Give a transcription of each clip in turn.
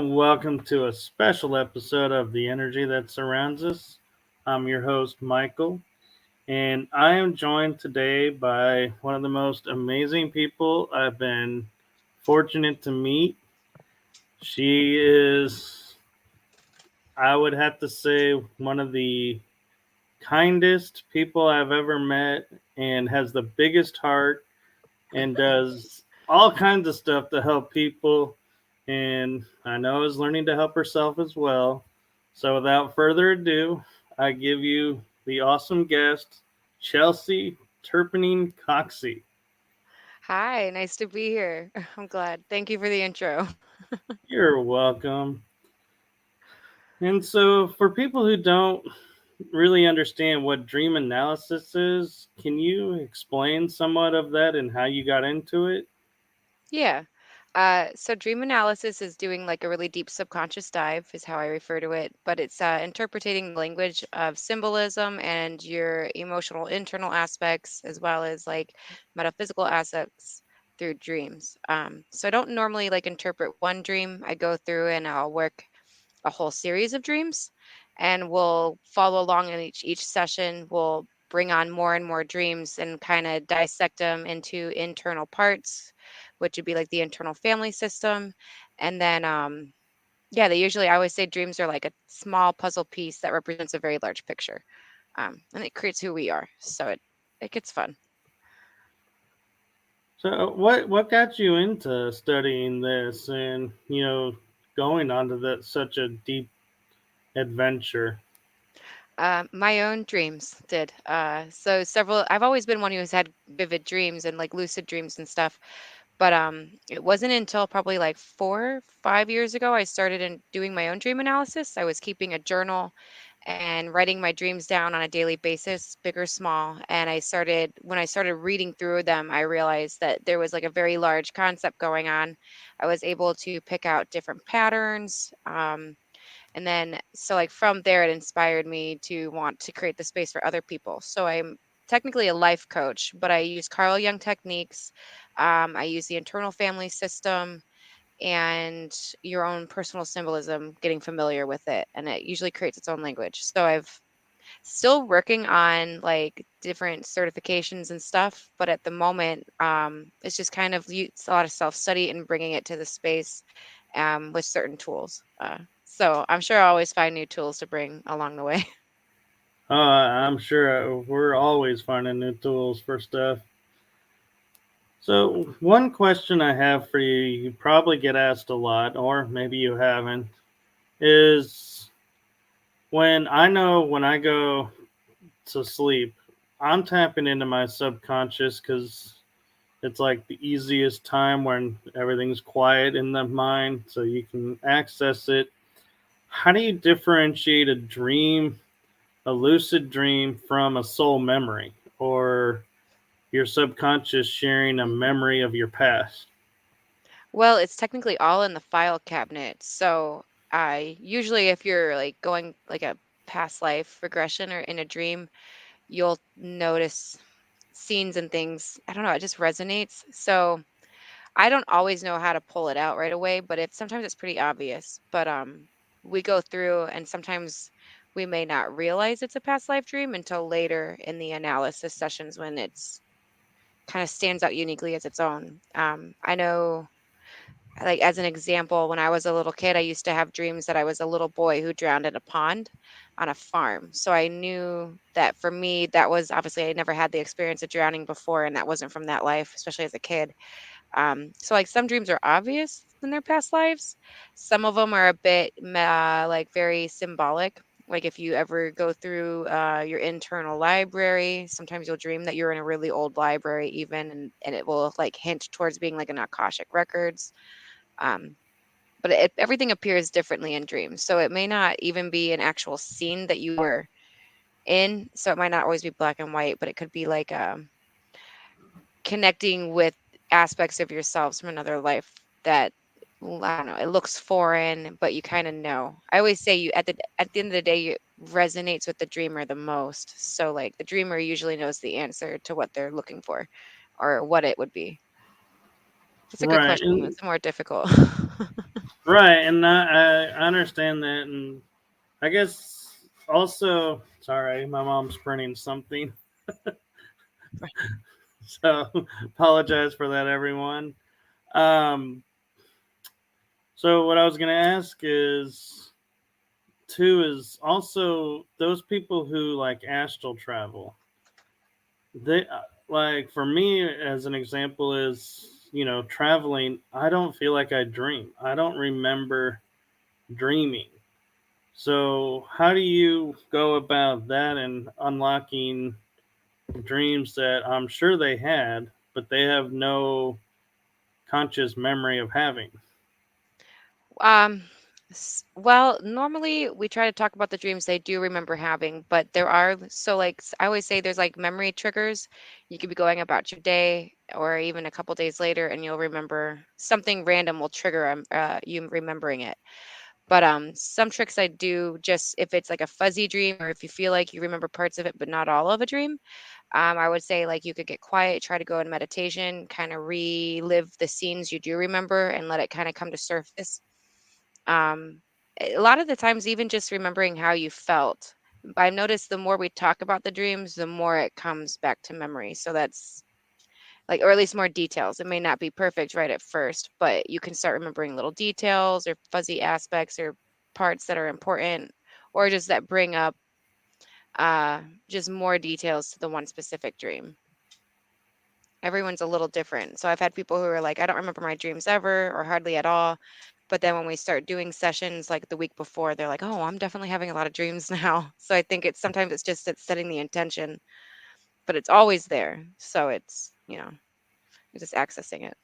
and welcome to a special episode of The Energy That Surrounds Us. I'm your host, Michael, and I am joined today by one of the most amazing people I've been fortunate to meet. She is, I would have to say, one of the kindest people I've ever met and has the biggest heart and does all kinds of stuff to help people. And I know is learning to help herself as well. So without further ado, I give you the awesome guest, Chelsey Turpening Coxsey. Hi, nice to be here. I'm glad. Thank you for the intro. You're welcome. And so, for people who don't really understand what dream analysis is, can you explain somewhat of that and how you got into it? Yeah. So dream analysis is doing like a really deep subconscious dive, is how I refer to it, but it's interpreting the language of symbolism and your emotional internal aspects, as well as like metaphysical aspects through dreams. So I don't normally like interpret one dream. I go through and I'll work a whole series of dreams, and we'll follow along in each session. We'll bring on more and more dreams and kind of dissect them into internal parts, which would be like the internal family system. And then yeah, they usually, I always say dreams are like a small puzzle piece that represents a very large picture. And it creates who we are, so it gets fun. So, what got you into studying this and going on to that such a deep adventure? My own dreams did. So several. I've always been one who has had vivid dreams and like lucid dreams and stuff. But it wasn't until probably like 4, 5 years ago I started doing my own dream analysis. I was keeping a journal and writing my dreams down on a daily basis, big or small. And when I started reading through them, I realized that there was like a very large concept going on. I was able to pick out different patterns. And then, so like from there, it inspired me to want to create the space for other people. So I'm technically a life coach, but I use Carl Jung techniques. I use the internal family system and your own personal symbolism, getting familiar with it. And it usually creates its own language. So I've still working on like different certifications and stuff, but at the moment, it's just kind of it's a lot of self study and bringing it to the space with certain tools. So I'm sure I'll always find new tools to bring along the way. I'm sure we're always finding new tools for stuff. So, one question I have for you, you probably get asked a lot, or maybe you haven't, is when I go to sleep, I'm tapping into my subconscious because it's like the easiest time when everything's quiet in the mind, so you can access it. How do you differentiate a lucid dream, from a soul memory, or your subconscious sharing a memory of your past? Well, it's technically all in the file cabinet. So I usually, if you're like going like a past life regression or in a dream, you'll notice scenes and things. I don't know, it just resonates. So I don't always know how to pull it out right away, but sometimes it's pretty obvious. But we go through, and sometimes we may not realize it's a past life dream until later in the analysis sessions when it's kind of stands out uniquely as its own. I know, like as an example, when I was a little kid, I used to have dreams that I was a little boy who drowned in a pond on a farm. So I knew that for me, that was obviously I never had the experience of drowning before, and that wasn't from that life, especially as a kid. So like some dreams are obvious in their past lives. Some of them are a bit like very symbolic. Like if you ever go through your internal library, sometimes you'll dream that you're in a really old library even, and it will like hint towards being like an Akashic records. Um, but everything appears differently in dreams. So it may not even be an actual scene that you were in. So it might not always be black and white, but it could be like connecting with aspects of yourselves from another life that I don't know, it looks foreign, but you kind of know. I always say you at the end of the day, it resonates with the dreamer the most. So like the dreamer usually knows the answer to what they're looking for, or what it would be. It's a good Right. question. And It's more difficult. Right, and I understand that, and I guess also, sorry, my mom's printing something, so apologize for that, everyone. Um, so what I was gonna ask is too is also those people who like astral travel. They like for me as an example is traveling. I don't feel like I dream. I don't remember dreaming. So, how do you go about that and unlocking dreams that I'm sure they had, but they have no conscious memory of having? Um, well, normally we try to talk about the dreams they do remember having, but there are so like I always say there's like memory triggers. You could be going about your day or even a couple days later and you'll remember something random will trigger you remembering it. But some tricks I do just if it's like a fuzzy dream or if you feel like you remember parts of it but not all of a dream, I would say like you could get quiet, try to go in meditation, kind of relive the scenes you do remember and let it kind of come to surface. um, a lot of the times, even just remembering how you felt. I've noticed the more we talk about the dreams, the more it comes back to memory. So that's like, or at least more details. It may not be perfect right at first, but you can start remembering little details or fuzzy aspects or parts that are important or just that bring up uh, just more details to the one specific dream. Everyone's a little different. So I've had people who are like, I don't remember my dreams ever or hardly at all. But then when we start doing sessions like the week before, they're like, oh, I'm definitely having a lot of dreams now. So I think it's sometimes it's setting the intention, but it's always there. So you're just accessing it.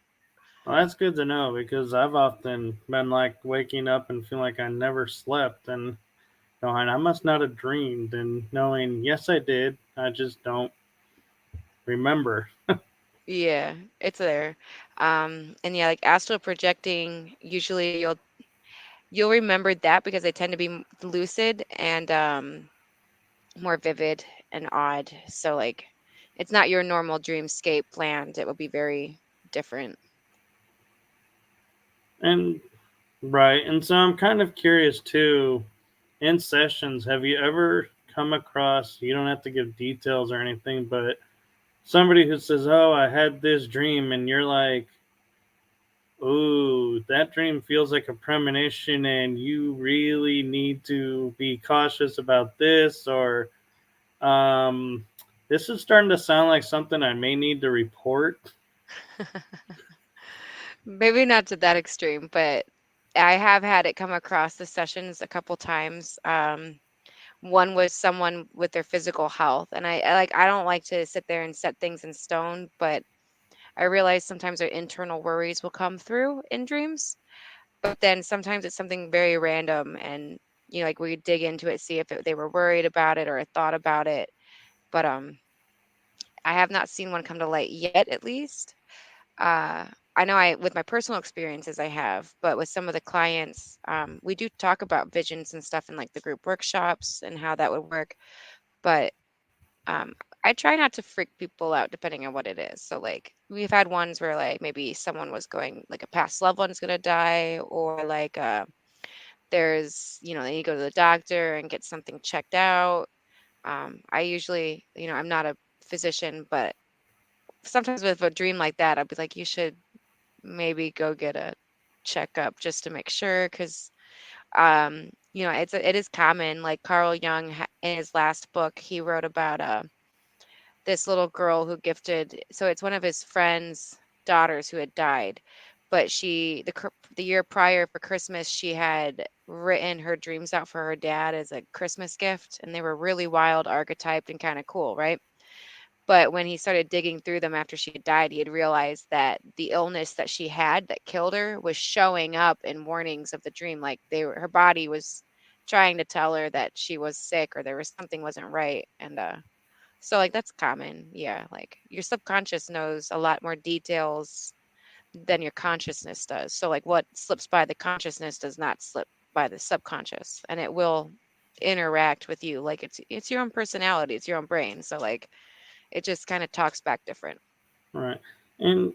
Well, that's good to know because I've often been like waking up and feeling like I never slept and going, I must not have dreamed, and knowing, yes, I did. I just don't remember. Yeah, it's there. And yeah, like astral projecting, usually you'll remember that because they tend to be lucid and more vivid and odd. So like it's not your normal dreamscape land. It will be very different. And right, and so I'm kind of curious too. In sessions, have you ever come across? You don't have to give details or anything, but somebody who says, "Oh, I had this dream," and you're like, "Ooh, that dream feels like a premonition, and you really need to be cautious about this," or um, "This is starting to sound like something I may need to report." Maybe not to that extreme, but I have had it come across the sessions a couple times. One was someone with their physical health, and I don't like to sit there and set things in stone, but I realize sometimes our internal worries will come through in dreams. But then sometimes it's something very random, and like we dig into it, see if they were worried about it or thought about it. But I have not seen one come to light yet, at least. Uh, I know with my personal experiences I have, but with some of the clients, we do talk about visions and stuff in like the group workshops and how that would work. But um, I try not to freak people out depending on what it is. So like we've had ones where like maybe someone was going like a past loved one's gonna die, or like there's they need to go to the doctor and get something checked out. I usually I'm not a physician, but sometimes with a dream like that, I'd be like, you should maybe go get a checkup just to make sure, because it is common. Like Carl Jung in his last book, he wrote about this little girl who gifted. So it's one of his friends' daughters who had died, but the year prior for Christmas she had written her dreams out for her dad as a Christmas gift, and they were really wild, archetyped, and kind of cool, right? But when he started digging through them after she had died, he had realized that the illness that she had that killed her was showing up in warnings of the dream. Like her body was trying to tell her that she was sick or there was something wasn't right. And so like that's common. Yeah. Like your subconscious knows a lot more details than your consciousness does. So like what slips by the consciousness does not slip by the subconscious, and it will interact with you. Like it's your own personality, it's your own brain. So like it just kind of talks back different. Right, and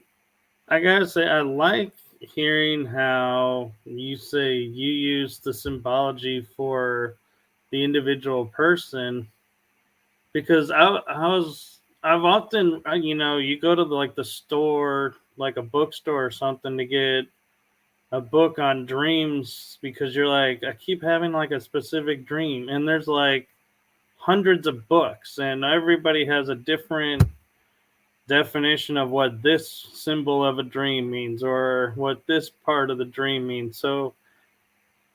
I gotta say, I like. hearing how you say you use the symbology for the individual person because I've often you go to the store, like a bookstore or something, to get a book on dreams because you're like, I keep having like a specific dream, and there's like hundreds of books, and everybody has a different definition of what this symbol of a dream means or what this part of the dream means. So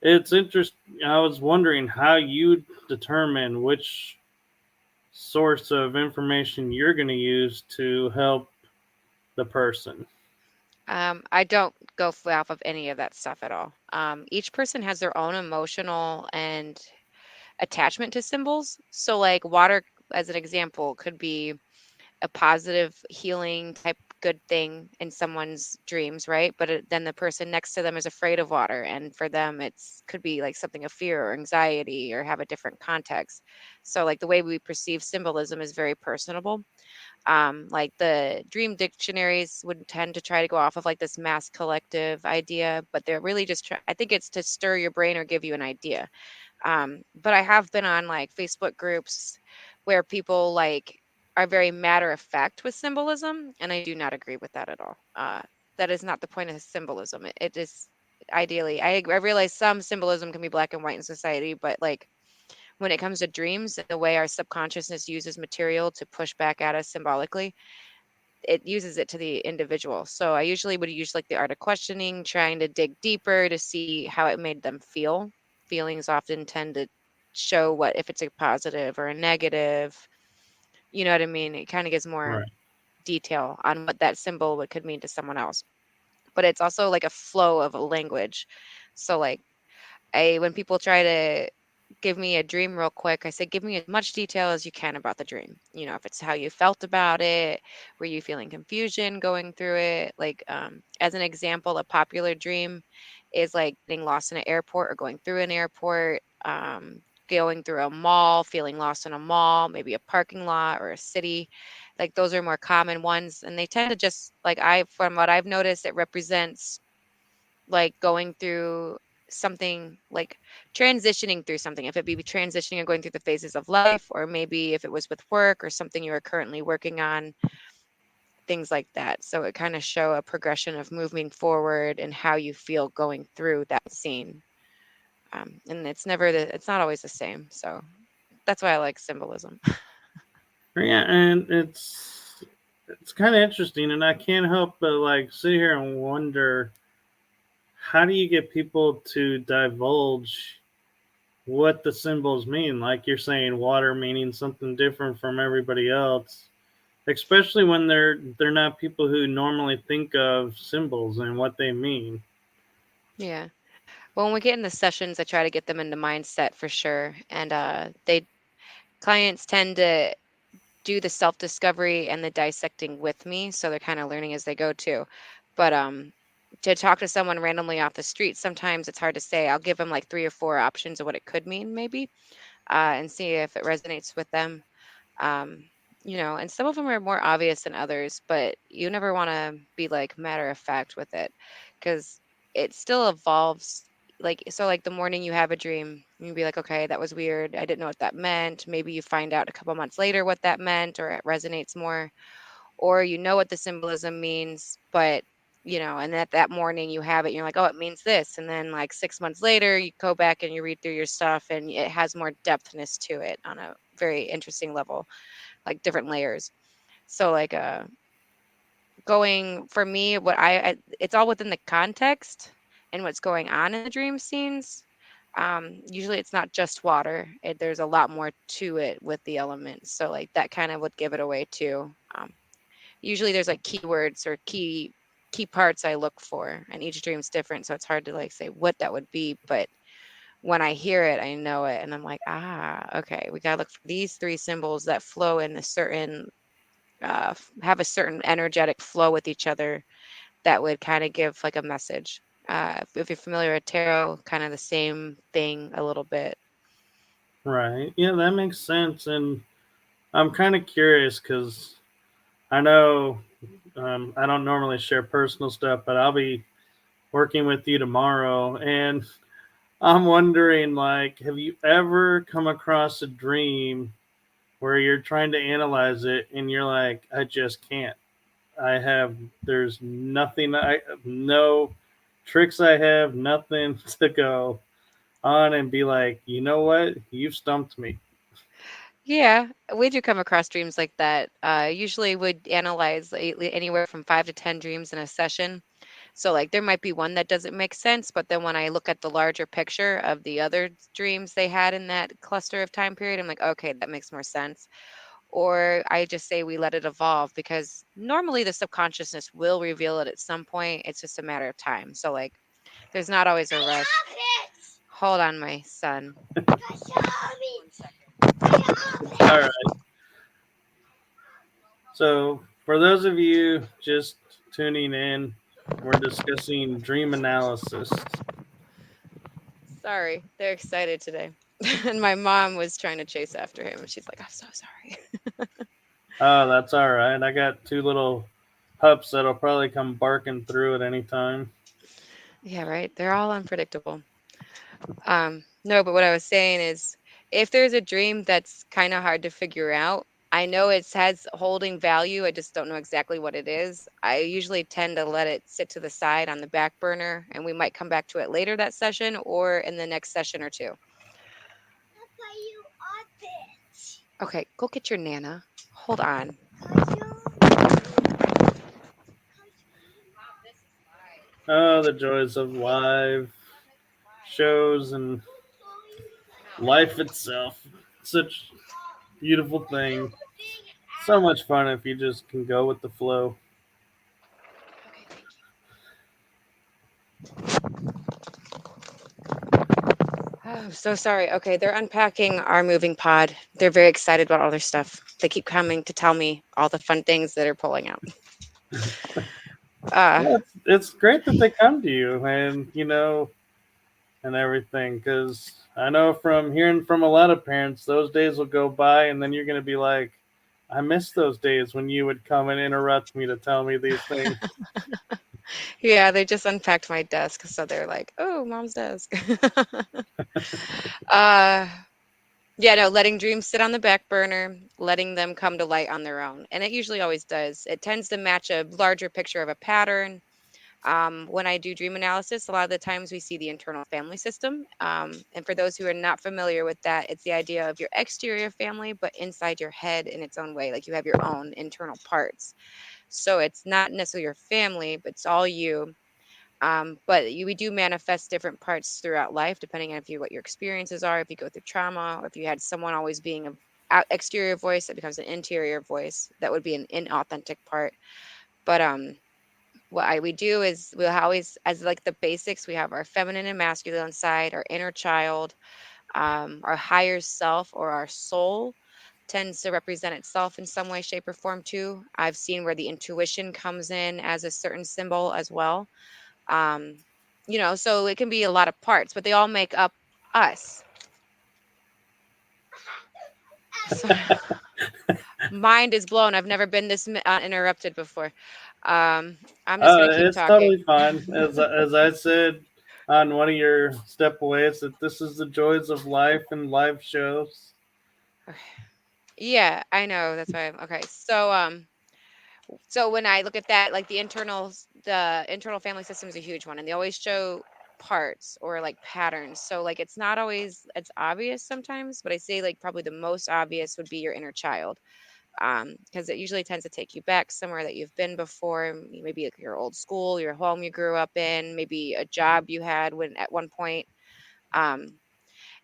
it's interesting. I was wondering how you determine which source of information you're going to use to help the person. I don't go off of any of that stuff at all. Each person has their own emotional and attachment to symbols. So, like water, as an example, could be a positive healing type good thing in someone's dreams, right? But then the person next to them is afraid of water, and for them it's could be like something of fear or anxiety or have a different context. So like the way we perceive symbolism is very personable. Like the dream dictionaries would tend to try to go off of like this mass collective idea, but they're really just I think it's to stir your brain or give you an idea. But I have been on like Facebook groups where people like are very matter of fact with symbolism, and I do not agree with that at all. That is not the point of symbolism. It is ideally, I realize some symbolism can be black and white in society, but like when it comes to dreams and the way our subconsciousness uses material to push back at us symbolically, it uses it to the individual. So I usually would use like the art of questioning, trying to dig deeper to see how it made them feel. Feelings often tend to show what if it's a positive or a negative. You know what I mean? It kind of gives more Right. detail on what that symbol would could mean to someone else. But it's also like a flow of a language. So like when people try to give me a dream real quick, I say, give me as much detail as you can about the dream. You know, if it's how you felt about it, were you feeling confusion going through it? Like, as an example, a popular dream is like getting lost in an airport or going through an airport, going through a mall, feeling lost in a mall, maybe a parking lot or a city. Like those are more common ones. And they tend to just like from what I've noticed, it represents like going through something like transitioning through something, if it be transitioning and going through the phases of life, or maybe if it was with work or something you are currently working on, things like that. So it kind of show a progression of moving forward and how you feel going through that scene. And it's not always the same. So that's why I like symbolism. Yeah, and it's kind of interesting, and I can't help but like sit here and wonder, how do you get people to divulge what the symbols mean? Like you're saying, water meaning something different from everybody else, especially when they're not people who normally think of symbols and what they mean. Yeah. Well, when we get in the sessions, I try to get them into mindset for sure. And they clients tend to do the self-discovery and the dissecting with me, so they're kind of learning as they go too. But to talk to someone randomly off the street, sometimes it's hard to say. I'll give them like 3 or 4 options of what it could mean maybe, and see if it resonates with them. Um, and some of them are more obvious than others, but you never want to be like matter of fact with it because it still evolves. Like, so like the morning you have a dream, you'd be like, okay, that was weird. I didn't know what that meant. Maybe you find out a couple months later what that meant, or it resonates more, or you know what the symbolism means, but and that morning you have it, and you're like, oh, it means this. And then like 6 months later, you go back and you read through your stuff and it has more depthness to it on a very interesting level, like different layers. So like going for me, it's all within the context and what's going on in the dream scenes. Usually it's not just water. There's a lot more to it with the elements. So like that kind of would give it away too. Usually there's like keywords or key parts I look for, and each dream's different, so it's hard to like say what that would be, but when I hear it, I know it, and I'm like, okay, we gotta look for these 3 symbols that flow in a certain have a certain energetic flow with each other that would kind of give like a message. If you're familiar with tarot, kind of the same thing a little bit. Right. Yeah, that makes sense. And I'm kind of curious because I know I don't normally share personal stuff, but I'll be working with you tomorrow. And I'm wondering, like, have you ever come across a dream where you're trying to analyze it and you're like, I just can't. There's nothing, no tricks I have, nothing to go on and be like, you know what? You've stumped me. Yeah, we do come across dreams like that. Usually would analyze anywhere from 5 to 10 dreams in a session. So like there might be one that doesn't make sense, but then when I look at the larger picture of the other dreams they had in that cluster of time period, I'm like, okay, that makes more sense. Or I just say we let it evolve because normally the subconsciousness will reveal it at some point. It's just a matter of time. So like there's not always a rush. Hold on, my son. One It's all second. right. So, for those of you just tuning in, we're discussing dream analysis. Sorry, they're excited today. And my mom was trying to chase after him. She's like, I'm so sorry. Oh, that's all right. I got two little pups that'll probably come barking through at any time. Yeah, right. They're all unpredictable. No, but what I was saying is if there's a dream that's kind of hard to figure out, I know it has holding value. I just don't know exactly what it is. I usually tend to let it sit to the side on the back burner, and we might come back to it later that session or in the next session or two. Okay, go get your Nana. Hold on. Oh, the joys of live shows and life itself. Such a beautiful thing. So much fun if you just can go with the flow. Okay, thank you. Oh, I'm so sorry. Okay, they're unpacking our moving pod. They're very excited about all their stuff. They keep coming to tell me all the fun things that are pulling out. Uh, Yeah, it's great that they come to you and everything because I know from hearing from a lot of parents, those days will go by and then you're going to be like, I miss those days when you would come and interrupt me to tell me these things. yeah, they just unpacked my desk, so they're like, "Oh, mom's desk." uh, yeah, no, letting dreams sit on the back burner, letting them come to light on their own, and it usually always does. It tends to match a larger picture of a pattern. When I do dream analysis, a lot of the times we see the internal family system. And for those who are not familiar with that, it's the idea of your exterior family, but inside your head in its own way. Like you have your own internal parts. So it's not necessarily your family, but it's all you. We do manifest different parts throughout life, depending on if you what your experiences are, if you go through trauma, or if you had someone always being a exterior voice that becomes an interior voice, that would be an inauthentic part. But we do is we'll always as like the basics we have our feminine and masculine side, our inner child, our higher self or our soul tends to represent itself in some way shape or form too. I've seen where the intuition comes in as a certain symbol as well. um so it can be a lot of parts, but they all make up us. So mind is blown. I've never been this interrupted before. I'm just going to keep It's talking. totally fine. As I said on one of your step aways, that this is the joys of life and live shows. Okay. Yeah, I know. That's why I'm okay. So when I look at that, like the internal family system is a huge one, and they always show parts or like patterns. So like it's not always it's obvious sometimes, but I say like probably the most obvious would be your inner child, because it usually tends to take you back somewhere that you've been before, maybe like your old school, your home you grew up in, maybe a job you had when at one point. Um,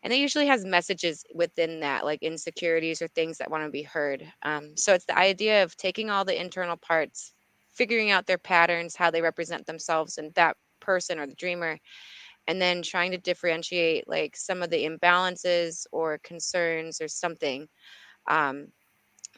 and it usually has messages within that, like insecurities or things that want to be heard. So it's the idea of taking all the internal parts, figuring out their patterns, how they represent themselves and that person or the dreamer, and then trying to differentiate like some of the imbalances or concerns or something. Um,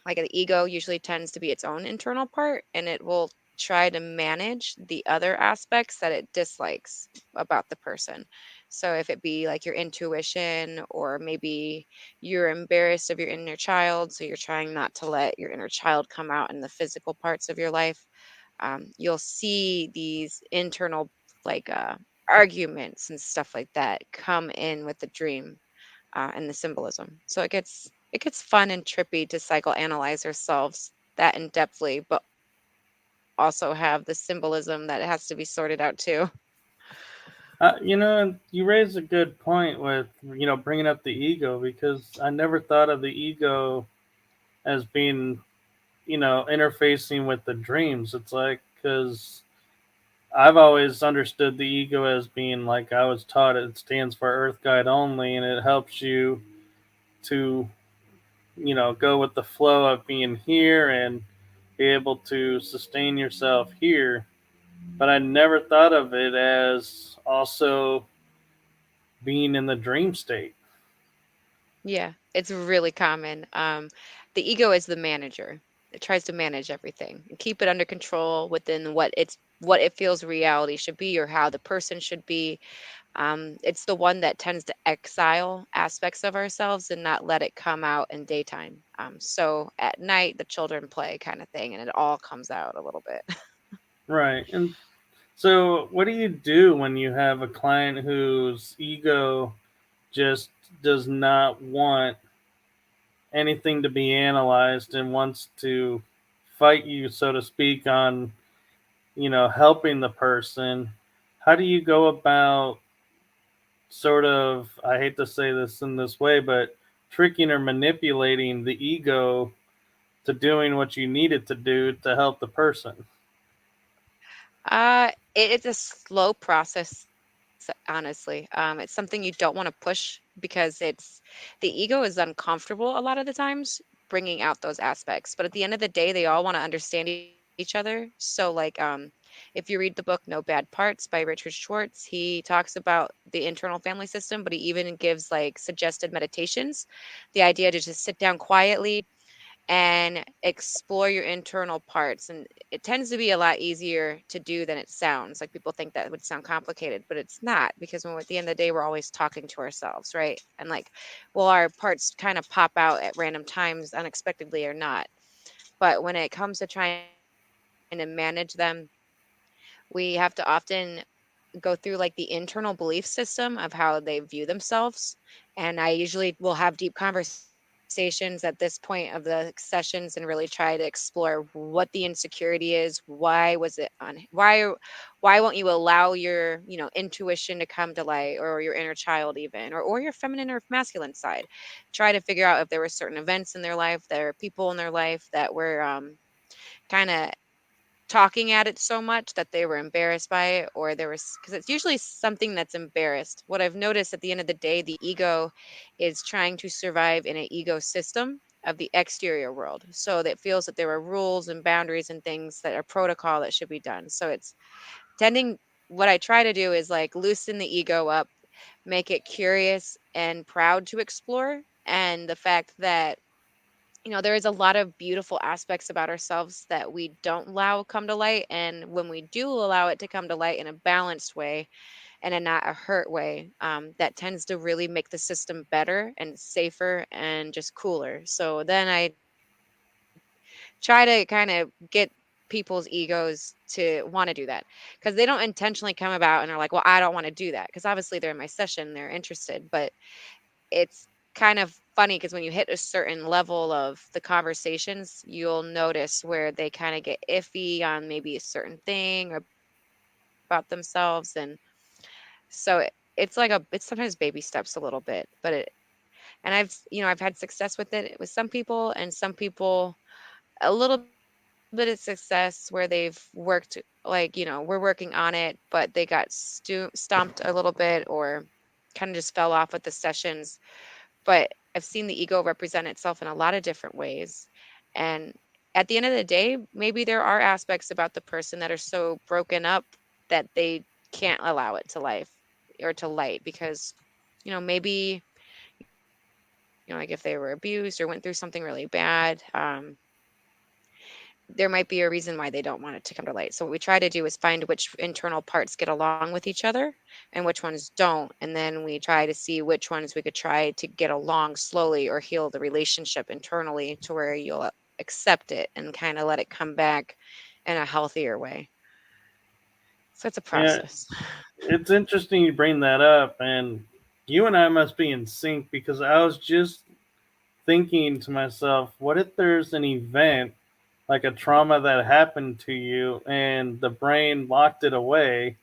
like the ego usually tends to be its own internal part, and it will try to manage the other aspects that it dislikes about the person. So if it be like your intuition, or maybe you're embarrassed of your inner child, so you're trying not to let your inner child come out in the physical parts of your life, you'll see these internal like arguments and stuff like that come in with the dream and the symbolism. So it gets fun and trippy to psychoanalyze ourselves that in depthly, but also have the symbolism that has to be sorted out too. You raise a good point with bringing up the ego, because I never thought of the ego as being interfacing with the dreams. It's like, because I've always understood the ego as being, like I was taught, it stands for Earth Guide only, and it helps you to go with the flow of being here and be able to sustain yourself here. But I never thought of it as also being in the dream state. Yeah, it's really common. The ego is the manager. It tries to manage everything and keep it under control within what it feels reality should be or how the person should be. It's the one that tends to exile aspects of ourselves and not let it come out in daytime. So at night, the children play kind of thing, and it all comes out a little bit. Right. And so, what do you do when you have a client whose ego just does not want anything to be analyzed and wants to fight you, so to speak, on, helping the person? How do you go about, sort of, I hate to say this in this way, but tricking or manipulating the ego to doing what you need it to do to help the person? It's a slow process, honestly. It's something you don't want to push because the ego is uncomfortable a lot of the times bringing out those aspects. But at the end of the day, they all want to understand each other. So, like, if you read the book No Bad Parts by Richard Schwartz, he talks about the internal family system, but he even gives like suggested meditations. The idea to just sit down quietly and explore your internal parts. And it tends to be a lot easier to do than it sounds. Like people think that would sound complicated, but it's not, because when we're at the end of the day, we're always talking to ourselves, right? And like, well, our parts kind of pop out at random times, unexpectedly or not. But when it comes to trying to manage them, we have to often go through like the internal belief system of how they view themselves. And I usually will have deep conversations at this point of the sessions and really try to explore what the insecurity is. Why was it on? Why won't you allow your intuition to come to light, or your inner child even, or your feminine or masculine side? Try to figure out if there were certain events in their life, there are people in their life that were kind of talking at it so much that they were embarrassed by it, or there was, because it's usually something that's embarrassed. What I've noticed at the end of the day, the ego is trying to survive in an ecosystem of the exterior world, so that it feels that there are rules and boundaries and things that are protocol that should be done. So it's tending, what I try to do is like loosen the ego up, make it curious and proud to explore, and the fact that there is a lot of beautiful aspects about ourselves that we don't allow come to light. And when we do allow it to come to light in a balanced way and in not a hurt way, that tends to really make the system better and safer and just cooler. So then I try to kind of get people's egos to want to do that, because they don't intentionally come about and are like, well, I don't want to do that, because obviously they're in my session, they're interested. But it's kind of funny because when you hit a certain level of the conversations, you'll notice where they kind of get iffy on maybe a certain thing about themselves. And so it's sometimes baby steps a little bit, but I've I've had success with it with some people, and some people a little bit of success where they've worked, like, we're working on it, but they got stomped a little bit, or kind of just fell off with the sessions. But I've seen the ego represent itself in a lot of different ways. And at the end of the day, maybe there are aspects about the person that are so broken up that they can't allow it to life or to light, because maybe like if they were abused or went through something really bad, there might be a reason why they don't want it to come to light. So what we try to do is find which internal parts get along with each other and which ones don't. And then we try to see which ones we could try to get along slowly or heal the relationship internally to where you'll accept it and kind of let it come back in a healthier way. So it's a Yeah, process. it's interesting you bring that up, and you and I must be in sync because I was just thinking to myself, what if there's an event like a trauma that happened to you and the brain locked it away?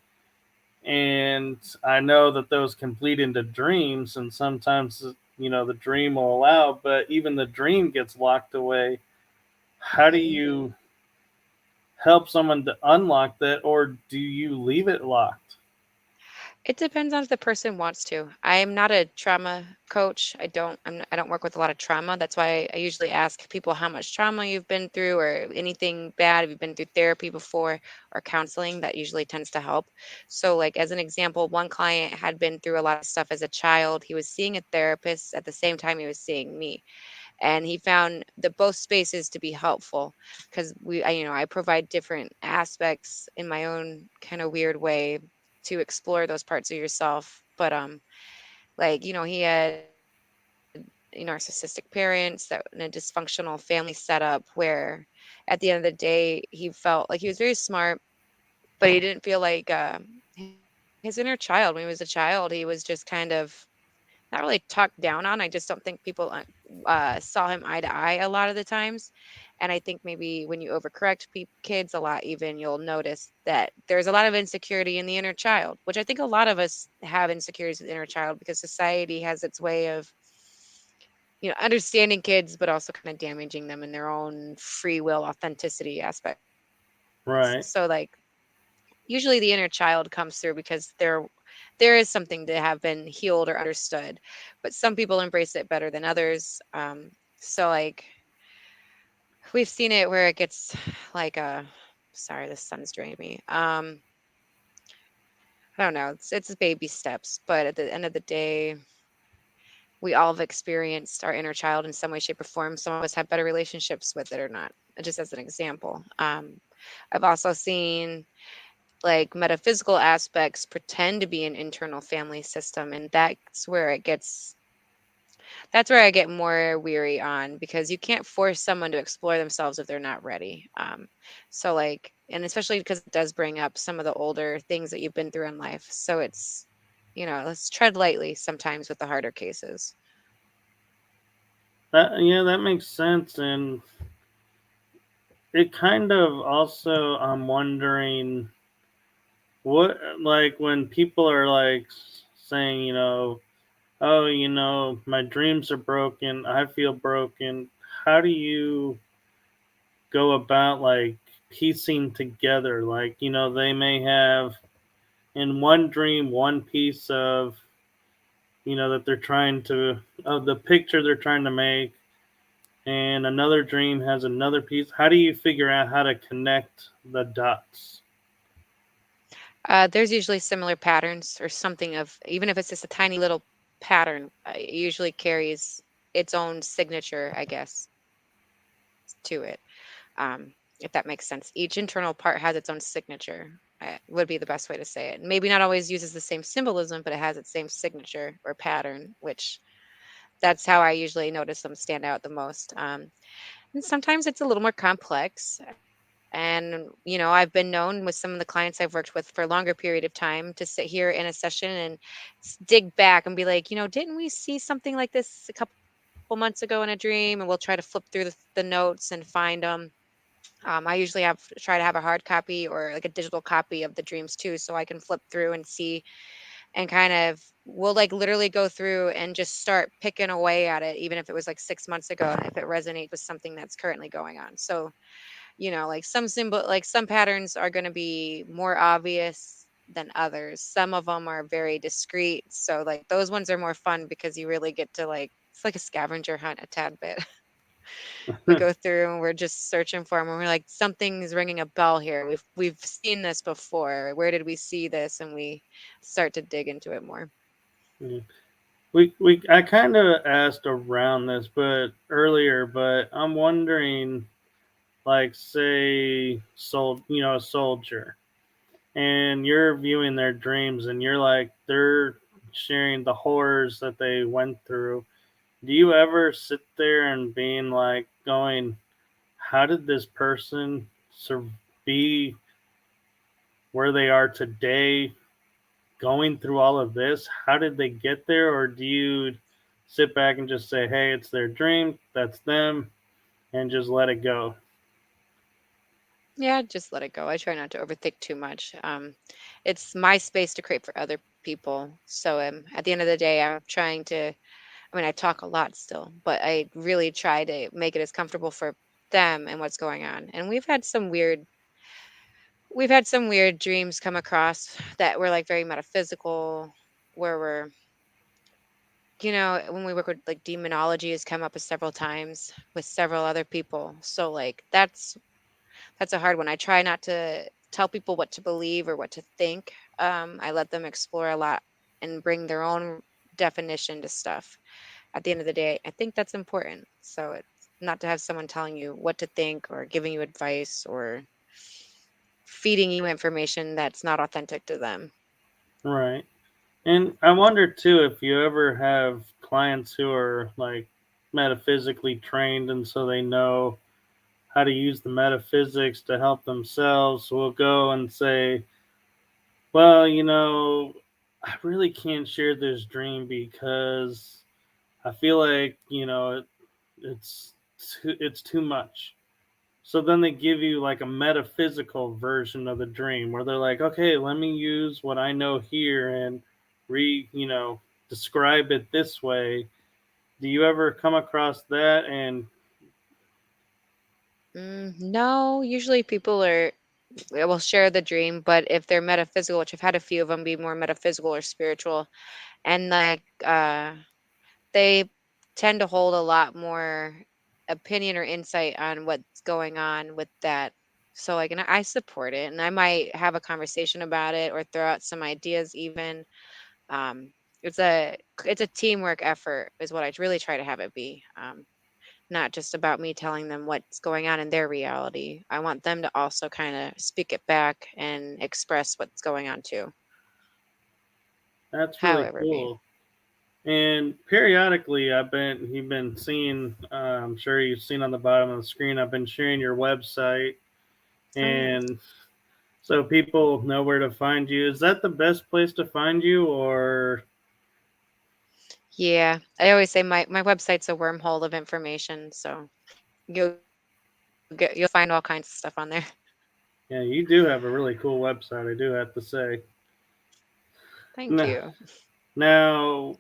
And I know that those can bleed into dreams, and sometimes, the dream will allow, but even the dream gets locked away. How do Hmm. you help someone to unlock that, or do you leave it locked? It depends on if the person wants to. I am not a trauma coach. I don't work with a lot of trauma. That's why I usually ask people how much trauma you've been through or anything bad. Have you been through therapy before or counseling? That usually tends to help. So, like as an example, one client had been through a lot of stuff as a child. He was seeing a therapist at the same time he was seeing me, and he found the both spaces to be helpful because I provide different aspects in my own kind of weird way to explore those parts of yourself. But like he had narcissistic parents that in a dysfunctional family setup where at the end of the day he felt like he was very smart, but he didn't feel like his inner child. When he was a child, he was just kind of not really talked down on. I just don't think people saw him eye to eye a lot of the times. And I think maybe when you overcorrect kids a lot, even you'll notice that there's a lot of insecurity in the inner child, which I think a lot of us have insecurities with the inner child because society has its way of understanding kids, but also kind of damaging them in their own free will authenticity aspects. So like Right. usually the inner child comes through because there is something to have been healed or understood, but some people embrace it better than others. So like we've seen it where it gets like sorry, the sun's draining me. I don't know. It's baby steps, but at the end of the day, we all have experienced our inner child in some way, shape, or form. Some of us have better relationships with it or not. Just as an example, I've also seen like metaphysical aspects pretend to be an internal family system, and that's where I get more weary on because you can't force someone to explore themselves if they're not ready. So like, and especially because it does bring up some of the older things that you've been through in life. So it's, let's tread lightly sometimes with the harder cases. That makes sense, and it kind of also, I'm wondering what, like, when people are like saying, oh, my dreams are broken, I feel broken. How do you go about like piecing together, like, they may have in one dream one piece of, that they're trying to, of the picture they're trying to make, and another dream has another piece. How do you figure out how to connect the dots? There's usually similar patterns or something of, even if it's just a tiny little pattern, it usually carries its own signature, I guess, to it. If that makes sense. Each internal part has its own signature, would be the best way to say it. Maybe not always uses the same symbolism, but it has its same signature or pattern, which that's how I usually notice them stand out the most. And sometimes it's a little more complex. And, I've been known with some of the clients I've worked with for a longer period of time to sit here in a session and dig back and be like, didn't we see something like this a couple months ago in a dream? And we'll try to flip through the notes and find them. I usually try to have a hard copy or like a digital copy of the dreams too, so I can flip through and see and kind of we'll like literally go through and just start picking away at it, even if it was like 6 months ago, and if it resonates with something that's currently going on. So, like some patterns are going to be more obvious than others. Some of them are very discreet. So like those ones are more fun because you really get to like it's like a scavenger hunt a tad bit. We go through and we're just searching for them and we're like something's ringing a bell here. We've seen this before. Where did we see this? And we start to dig into it more. Yeah. We I kind of asked around this, but earlier, but I'm wondering, like, say, a soldier, and you're viewing their dreams, and you're like, they're sharing the horrors that they went through. Do you ever sit there and being like, going, how did this person be where they are today going through all of this? How did they get there? Or do you sit back and just say, hey, it's their dream, that's them, and just let it go? Yeah, just let it go. I try not to overthink too much. It's my space to create for other people. So at the end of the day, I'm trying to, I mean, I talk a lot still, but I really try to make it as comfortable for them and what's going on. And we've had some weird dreams come across that were like very metaphysical, where we're, when we work with like demonology has come up several times with several other people. So like that's a hard one. I try not to tell people what to believe or what to think. I let them explore a lot and bring their own definition to stuff. At the end of the day, I think that's important. So it's not to have someone telling you what to think or giving you advice or feeding you information that's not authentic to them. Right. And I wonder too if you ever have clients who are like metaphysically trained and so they know how to use the metaphysics to help themselves. Will go and say, well, I really can't share this dream because I feel like, it's it's too much. So then they give you like a metaphysical version of the dream where they're like, okay, let me use what I know here and describe it this way. Do you ever come across that? And No, usually people will share the dream, but if they're metaphysical, which I've had a few of them be more metaphysical or spiritual, and like they tend to hold a lot more opinion or insight on what's going on with that. So like, and I support it, and I might have a conversation about it or throw out some ideas even. Um, it's a teamwork effort is what I really try to have it be. Not just about me telling them what's going on in their reality. I want them to also kind of speak it back and express what's going on too, that's really however it be. cool. And periodically, you've been seeing. I'm sure you've seen on the bottom of the screen. I've been sharing your website, Oh yeah. and so people know where to find you. Is that the best place to find you, or Yeah. I always say my website's a wormhole of information, so you'll find all kinds of stuff on there. yeah, you do have a really cool website. I do have to say. Thank Now, you. now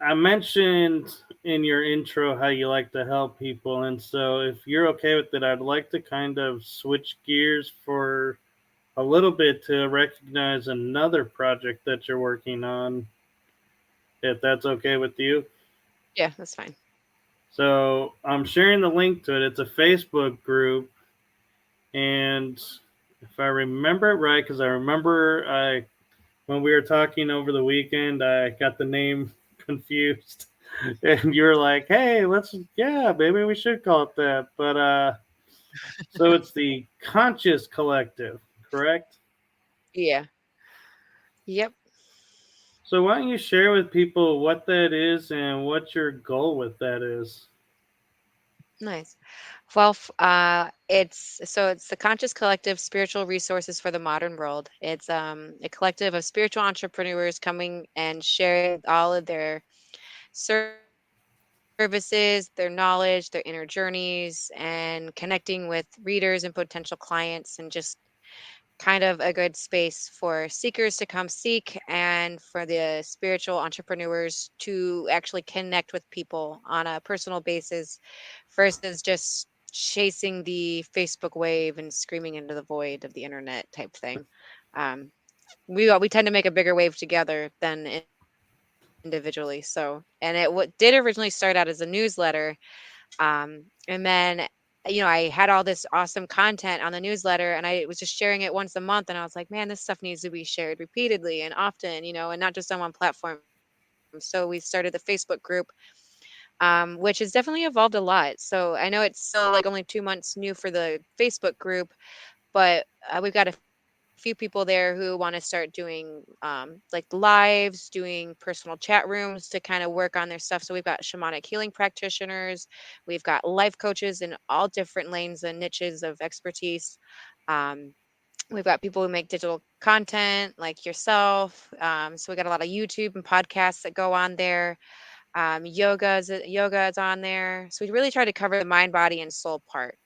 I mentioned in your intro how you like to help people, and so if you're okay with it, I'd like to kind of switch gears for a little bit to recognize another project that you're working on, if that's okay with you. Yeah, that's fine. So I'm sharing the link to it. It's a Facebook group, and if I remember it right, because I remember when we were talking over the weekend, I got the name confused, and you were like, "Hey, yeah, maybe we should call it that." But so it's the Conscious Collective, correct? Yeah. Yep. So why don't you share with people what that is and what your goal with that is? Nice. Well, it's the Conscious Collective Spiritual Resources for the Modern World. It's a collective of spiritual entrepreneurs coming and sharing all of their services, their knowledge, their inner journeys, and connecting with readers and potential clients, and just kind of a good space for seekers to come seek and for the spiritual entrepreneurs to actually connect with people on a personal basis versus just chasing the Facebook wave and screaming into the void of the internet type thing. Um, we tend to make a bigger wave together than individually. So, and did originally start out as a newsletter, and then I had all this awesome content on the newsletter, and I was just sharing it once a month, and I was like, man, this stuff needs to be shared repeatedly and often, and not just on one platform. So we started the Facebook group, which has definitely evolved a lot. So I know it's still like only 2 months new for the Facebook group, but we've got a few people there who want to start doing like lives, doing personal chat rooms to kind of work on their stuff. So we've got shamanic healing practitioners, we've got life coaches in all different lanes and niches of expertise. Um, We've got people who make digital content like yourself. So we got a lot of YouTube and podcasts that go on there. Yoga is on there. So we really try to cover the mind, body, and soul part.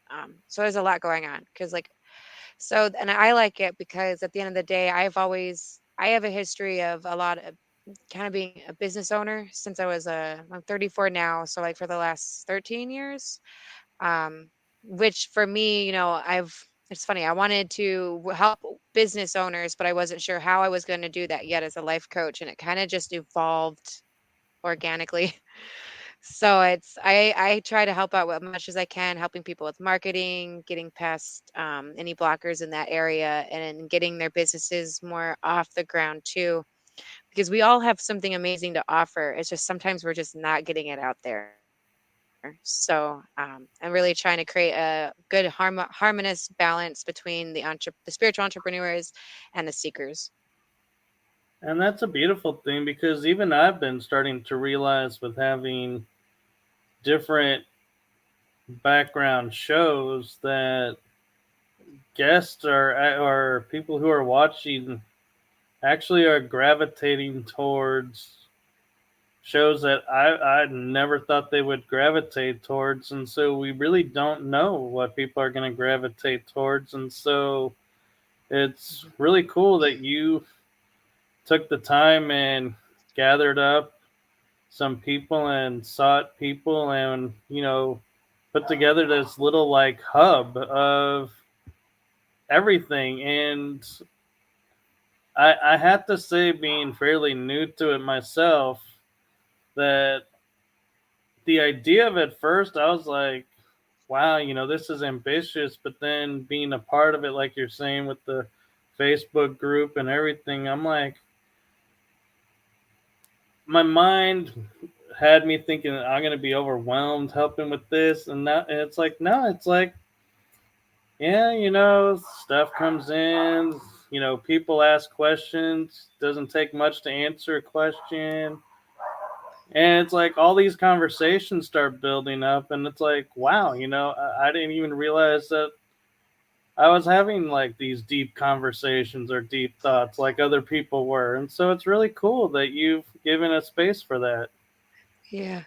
So there's a lot going on because like so, and I like it because at the end of the day, I have a history of a lot of kind of being a business owner since I'm 34 now. So like for the last 13 years, um, which for me, it's funny. I wanted to help business owners, but I wasn't sure how I was going to do that yet as a life coach, and it kind of just evolved organically. So I try to help out as much as I can, helping people with marketing, getting past any blockers in that area, and then getting their businesses more off the ground too. Because we all have something amazing to offer. It's just sometimes we're just not getting it out there. So I'm really trying to create a good harmonious balance between the spiritual entrepreneurs and the seekers. And that's a beautiful thing because even I've been starting to realize with having different background shows that guests or people who are watching actually are gravitating towards shows that I never thought they would gravitate towards, and so we really don't know what people are going to gravitate towards, and so it's Mhm. really cool that you took the time and gathered up some people and sought people and put together this little like hub of everything. And I have to say, being fairly new to it myself, that the idea of it first, I was like, wow, this is ambitious. But then being a part of it, like you're saying, with the Facebook group and everything, I'm like, my mind had me thinking that I'm going to be overwhelmed helping with this. And it's like, no, it's like, yeah, stuff comes in, people ask questions. Doesn't take much to answer a question. And it's like all these conversations start building up, and it's like, wow, I didn't even realize that I was having like these deep conversations or deep thoughts like other people were. And so it's really cool that you've given a space for that. Yeah,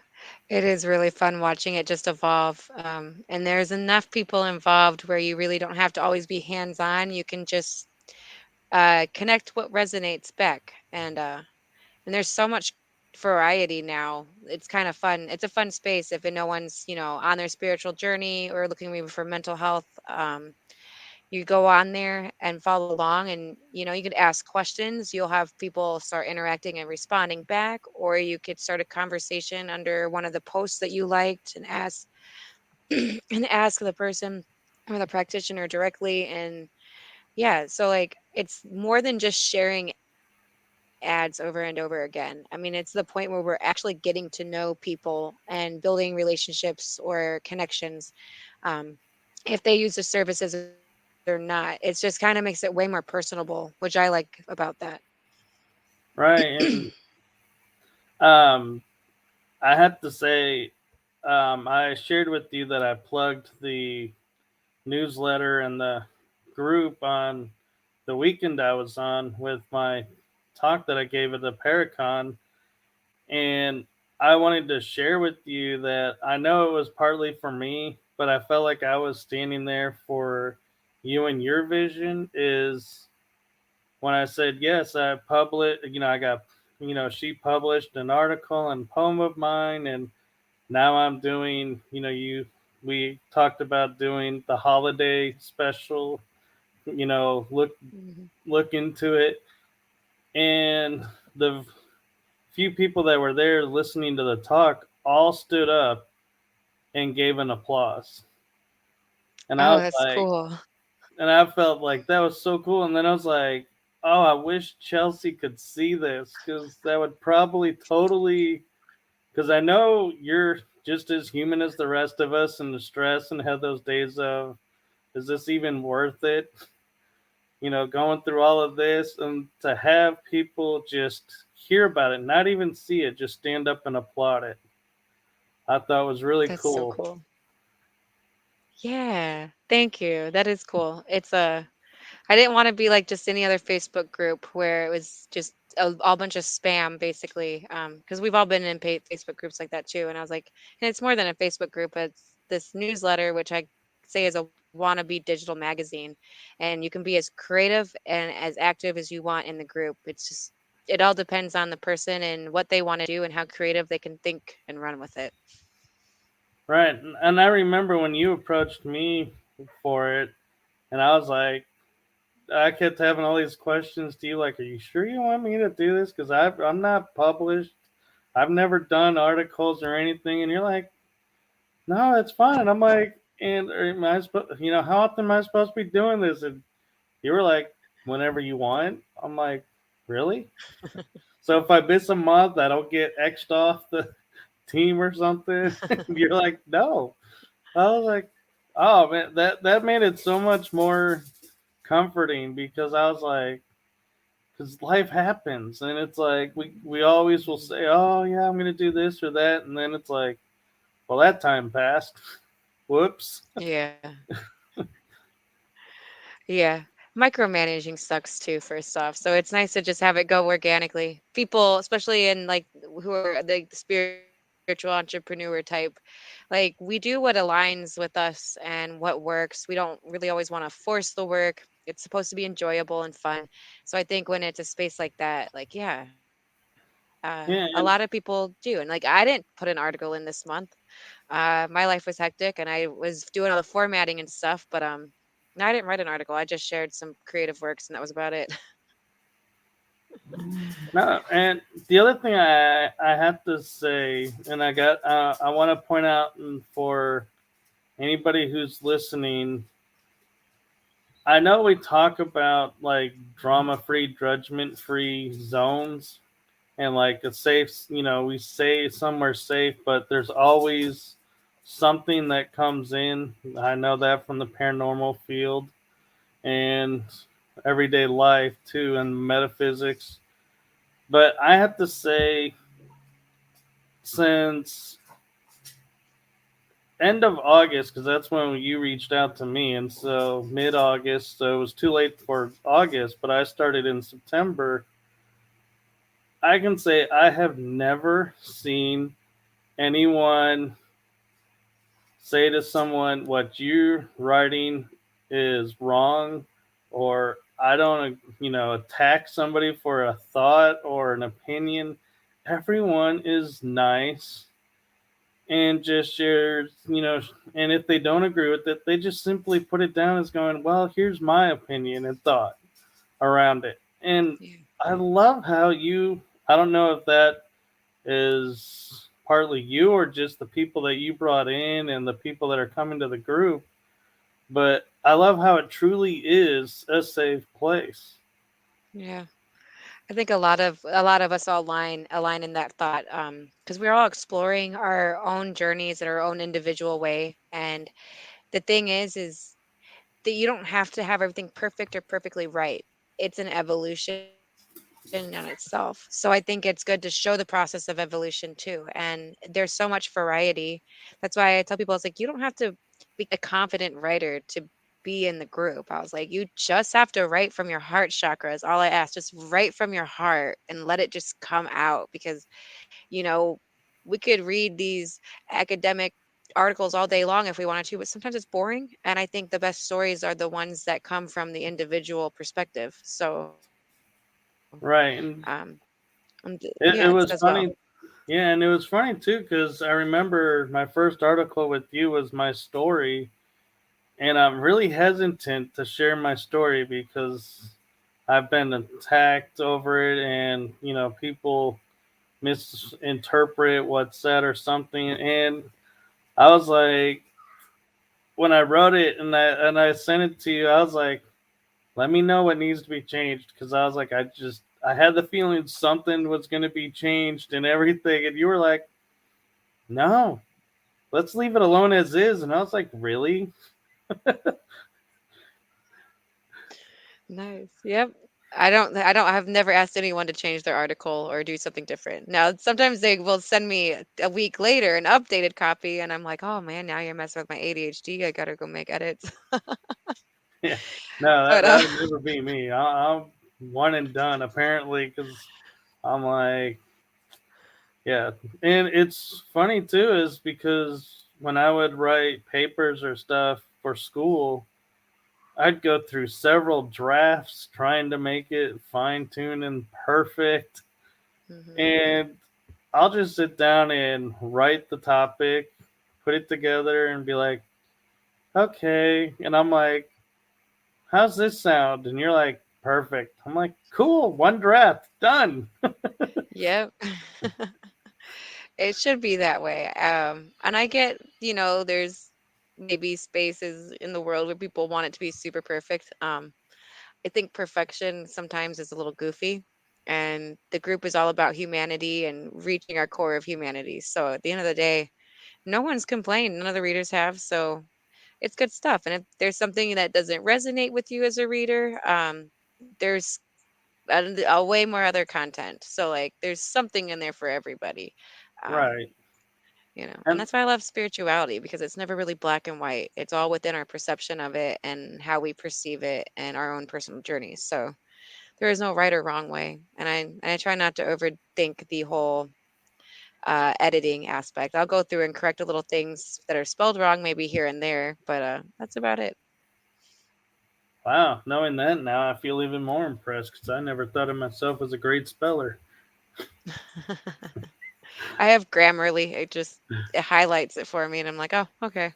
it is really fun watching it just evolve. And there's enough people involved where you really don't have to always be hands on. You can just connect what resonates back. And there's so much variety now. It's kind of fun. It's a fun space if no one's, on their spiritual journey or looking maybe for mental health. You go on there and follow along, and you could ask questions. You'll have people start interacting and responding back, or you could start a conversation under one of the posts that you liked and ask and ask the person or the practitioner directly. And yeah, so like it's more than just sharing ads over and over again. I mean, it's the point where we're actually getting to know people and building relationships or connections. um, if they use the services or not. It's just kind of makes it way more personable, which I like about that. Right. And um, I have to say, I shared with you that I plugged the newsletter and the group on the weekend I was on with my talk that I gave at the Paracon. And I wanted to share with you that I know it was partly for me, but I felt like I was standing there for you and your vision. Is when I said yes, I published, I got, she published an article and poem of mine, and now I'm doing, we talked about doing the holiday special, Mhm. look into it. And the few people that were there listening to the talk all stood up and gave an applause. And I Oh, was that's like, cool. and I felt like that was so cool. And then I was like, oh, I wish Chelsey could see this because that would probably totally, because I know you're just as human as the rest of us and the stress and have those days of, is this even worth it? Going through all of this and to have people just hear about it, not even see it, just stand up and applaud it. I thought was really That's so cool. cool. Yeah, thank you. That is cool. I didn't want to be like just any other Facebook group where it was just a all bunch of spam, basically. Because we've all been in Facebook groups like that too. And I was like, and it's more than a Facebook group. It's this newsletter, which I say is a wannabe digital magazine, and you can be as creative and as active as you want in the group. It's just it all depends on the person and what they want to do and how creative they can think and run with it. Right. And I remember when you approached me for it, and I was like, I kept having all these questions to you, like, are you sure you want me to do this? Because I'm not published. I've never done articles or anything. And you're like, no, it's fine. And I'm like, and am I supposed, how often am I supposed to be doing this? And you were like, whenever you want. I'm like, really? So if I miss a month, I don't get X'd off the team or something. You're like, no. I was like, oh man, that made it so much more comforting because I was like, because life happens and it's like we always will say, oh yeah, I'm gonna do this or that, and then it's like, well, that time passed. Whoops. Yeah. Yeah. Micromanaging sucks too, first off. So it's nice to just have it go organically. People, especially in like who are the spiritual entrepreneur type, like we do what aligns with us and what works. We don't really always want to force the work. It's supposed to be enjoyable and fun. So I think when it's a space like that, like, yeah, a lot of Yeah, people and do. And like, I didn't put an article in this month. My life was hectic and I was doing all the formatting and stuff, but no, I didn't write an article. I just shared some creative works and that was about it. no, and the other thing I have to say, and I want to point out for anybody who's listening, I know we talk about like drama free, judgment free zones and like a safe, we say somewhere safe, but there's always something that comes in. I know that from the paranormal field and everyday life too, and metaphysics. But I have to say, since end of August, because that's when you reached out to me, and so mid August, so it was too late for August, but I started in September. I can say I have never seen anyone say to someone what you're writing is wrong, or I don't, attack somebody for a thought or an opinion. Everyone is nice and just shares, and if they don't agree with it, they just simply put it down as going, well, here's my opinion and thought around it. And Yeah. I love how I don't know if that is partly you or just the people that you brought in and the people that are coming to the group, but I love how it truly is a safe place. Yeah. I think a lot of us all align in that thought, because we're all exploring our own journeys in our own individual way. And the thing is that you don't have to have everything perfect or perfectly right. It's an evolution in itself. So I think it's good to show the process of evolution too. And there's so much variety. That's why I tell people, it's like, you don't have to become a confident writer to be in the group. I was like, you just have to write from your heart chakras. All I ask, just write from your heart and let it just come out, because, you know, we could read these academic articles all day long if we wanted to, but sometimes it's boring. And I think the best stories are the ones that come from the individual perspective. So, Right. And yeah, it's as well. it was funny. Yeah, and it was funny too because I remember my first article with you was my story, and I'm really hesitant to share my story because I've been attacked over it, and people misinterpret what's said or something. And I was like, when I wrote it and I sent it to you, I was like, let me know what needs to be changed because I was like, I had the feeling something was going to be changed and everything, and you were like, no, let's leave it alone as is, and I was like, really? Nice. Yep. I've never asked anyone to change their article or do something different. Now, sometimes they will send me a week later an updated copy, and I'm like, oh man, now you're messing with my ADHD. I gotta go make edits. Yeah. No, But that would never be me. I'm one and done apparently because I'm like, yeah. And it's funny too, is because when I would write papers or stuff for school, I'd go through several drafts trying to make it fine tuned and perfect. mhm. And I'll just sit down and write the topic, put it together, and be like, okay. And I'm like, how's this sound? And you're like, perfect. I'm like, cool, one draft, done. Yep. It should be that way. And I get, there's maybe spaces in the world where people want it to be super perfect. I think perfection sometimes is a little goofy, and the group is all about humanity and reaching our core of humanity. So at the end of the day, no one's complained. None of the readers have. So it's good stuff. And if there's something that doesn't resonate with you as a reader, there's a way more other content. So like there's something in there for everybody. Um, Right. and And that's why I love spirituality, because it's never really black and white. It's all within our perception of it and how we perceive it and our own personal journeys. So there is no right or wrong way. And I try not to overthink the whole editing aspect. I'll go through and correct the little things that are spelled wrong, maybe here and there, but that's about it. wow, knowing that now, I feel even more impressed because I never thought of myself as a great speller. I have Grammarly. It highlights it for me, and I'm like, oh, okay.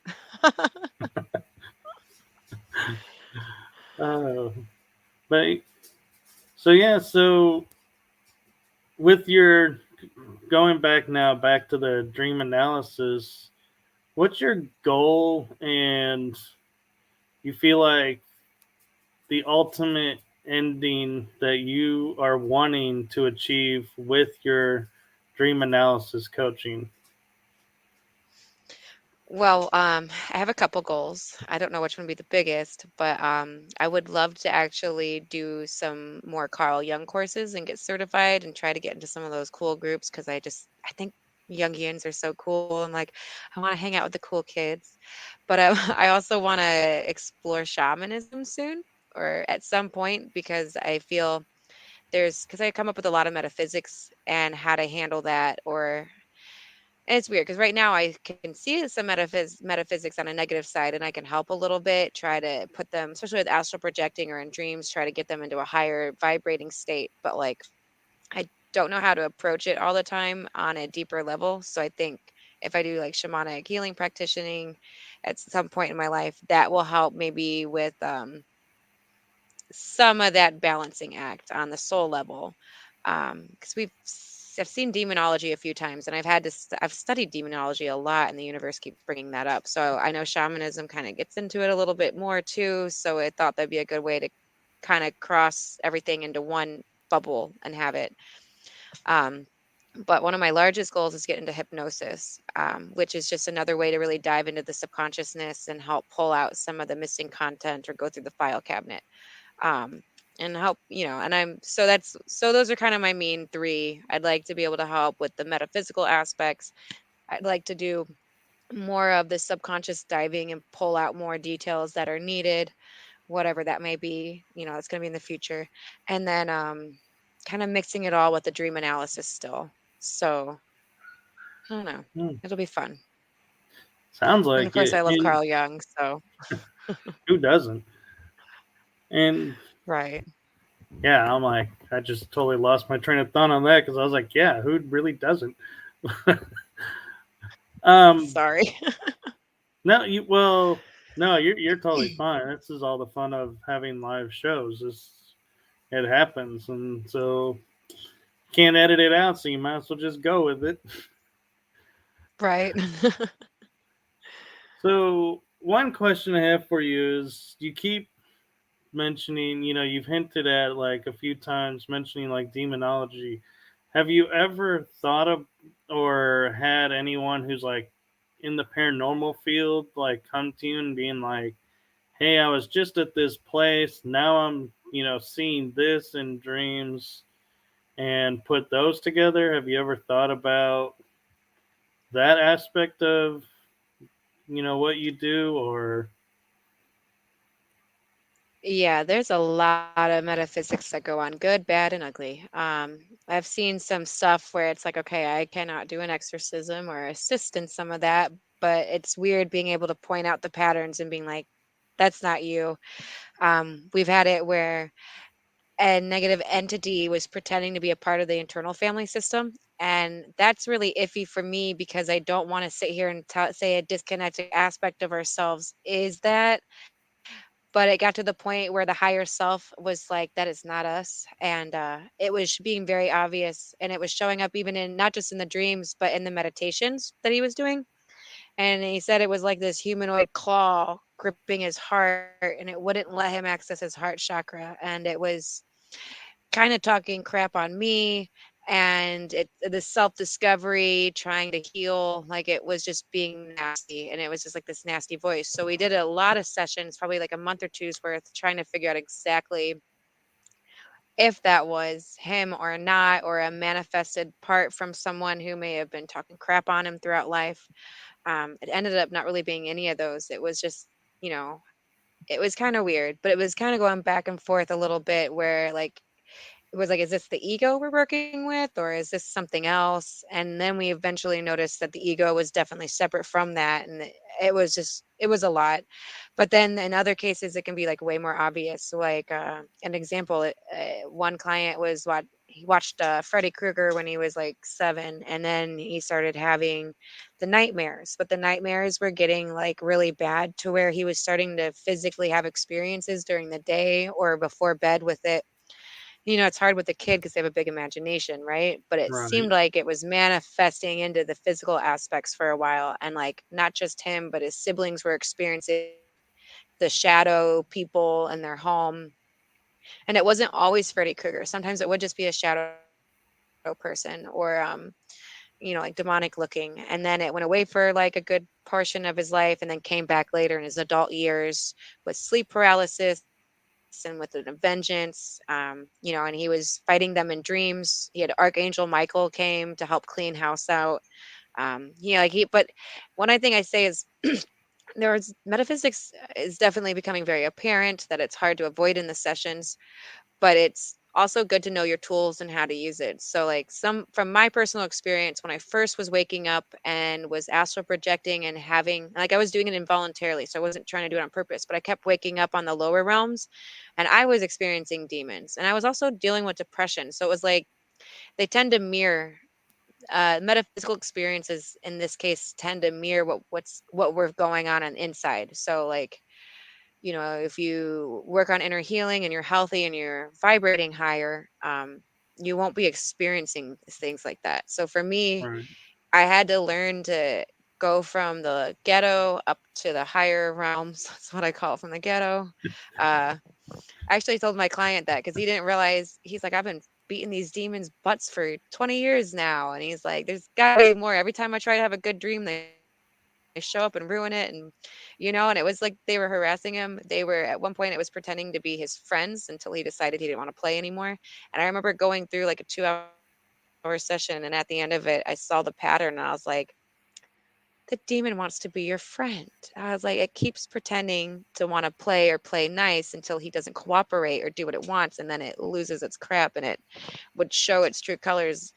Oh, but so yeah, so with your going back now, back to the dream analysis, what's your goal and you feel like the ultimate ending that you are wanting to achieve with your dream analysis coaching? Well, I have a couple goals. I don't know which one would be the biggest, but I would love to actually do some more Carl Jung courses and get certified and try to get into some of those cool groups, because I think Jungians are so cool, and like I want to hang out with the cool kids. But I also want to explore shamanism soon, or at some point, because I feel because I come up with a lot of metaphysics and how to handle that, or and it's weird because right now I can see some metaphysics on a negative side, and I can help a little bit, try to put them, especially with astral projecting or in dreams, try to get them into a higher vibrating state. But like, I don't know how to approach it all the time on a deeper level. So I think if I do like shamanic healing practicing at some point in my life, that will help maybe with some of that balancing act on the soul level. Because I've seen demonology a few times, and I've studied demonology a lot, and the universe keeps bringing that up. So I know shamanism kind of gets into it a little bit more too. So I thought that'd be a good way to kind of cross everything into one bubble and have it. Um, but one of my largest goals is get into hypnosis, which is just another way to really dive into the subconsciousness and help pull out some of the missing content or go through the file cabinet, um, and help, and so those are kind of my main three. I'd like to be able to help with the metaphysical aspects. I'd like to do more of the subconscious diving and pull out more details that are needed, whatever that may be, it's going to be in the future. And then kind of mixing it all with the dream analysis still. So I don't know. Hmm, It'll be fun. sounds And of like course, it. I love And Carl Jung. So, who doesn't? And right. yeah, I'm like, I just totally lost my train of thought on that because I was like, yeah, who really doesn't? um, Sorry. no, well, no, you're totally fine. This is all the fun of having live shows. It happens, and so can't edit it out, so you might as well just go with it. Right. So one question I have for you is: you keep mentioning, you've hinted at like a few times mentioning like demonology. Have you ever thought of or had anyone who's like in the paranormal field like come to you and being like, hey, I was just at this place, now I'm, seeing this in dreams, and put those together? Have you ever thought about that aspect of, what you do? Or Yeah, there's a lot of metaphysics that go on, good, bad, and ugly. I've seen some stuff where it's like, okay, I cannot do an exorcism or assist in some of that, but it's weird being able to point out the patterns and being like, that's not you. We've had it where a negative entity was pretending to be a part of the internal family system. And that's really iffy for me because I don't want to sit here and say a disconnected aspect of ourselves is that, but it got to the point where the higher self was like, that is not us. And it was being very obvious. And it was showing up even in not just in the dreams, but in the meditations that he was doing. And he said it was like this humanoid claw gripping his heart and it wouldn't let him access his heart chakra. And it was kind of talking crap on me and the self-discovery trying to heal, like it was just being nasty and it was just like this nasty voice. So we did a lot of sessions, probably like a month or two's worth, trying to figure out exactly if that was him or not, or a manifested part from someone who may have been talking crap on him throughout life. It ended up not really being any of those. It was just, you know, it was kind of weird, but it was kind of going back and forth a little bit where like it was like, is this the ego we're working with, or is this something else? And then we eventually noticed that the ego was definitely separate from that. And it was just, it was a lot. But then in other cases, it can be like way more obvious. Like an example, one client was what he watched Freddy Krueger when he was like 7, and then he started having the nightmares. But the nightmares were getting like really bad to where he was starting to physically have experiences during the day or before bed with it. It's hard with a kid because they have a big imagination, right? But it Right. seemed like it was manifesting into the physical aspects for a while. And like not just him, but his siblings were experiencing the shadow people in their home. And it wasn't always Freddy Krueger. Sometimes it would just be a shadow person or like demonic looking. And then it went away for like a good portion of his life and then came back later in his adult years with sleep paralysis and with an vengeance. And he was fighting them in dreams. He had Archangel Michael came to help clean house out. But one thing I say is metaphysics is definitely becoming very apparent that it's hard to avoid in the sessions, but it's also good to know your tools and how to use it. So like some from my personal experience, when I first was waking up and was astral projecting and having like I was doing it involuntarily, so I wasn't trying to do it on purpose, but I kept waking up on the lower realms and I was experiencing demons. And I was also dealing with depression. So it was like they tend to mirror metaphysical experiences in this case tend to mirror what we're going on inside. So like if you work on inner healing and you're healthy and you're vibrating higher, you won't be experiencing things like that. So for me, Right. I had to learn to go from the ghetto up to the higher realms. That's what I call it, from the ghetto. Uh, I actually told my client that because he didn't realize. He's like, I've been beating these demons' butts for 20 years now. And he's like, there's got to be more. Every time I try to have a good dream, they show up and ruin it. And it was like they were harassing him. They were, at one point, it was pretending to be his friends until he decided he didn't want to play anymore. And I remember going through like a 2-hour session. And at the end of it, I saw the pattern and I was like, the demon wants to be your friend. I was like, it keeps pretending to want to play nice until he doesn't cooperate or do what it wants. And then it loses its crap and it would show its true colors.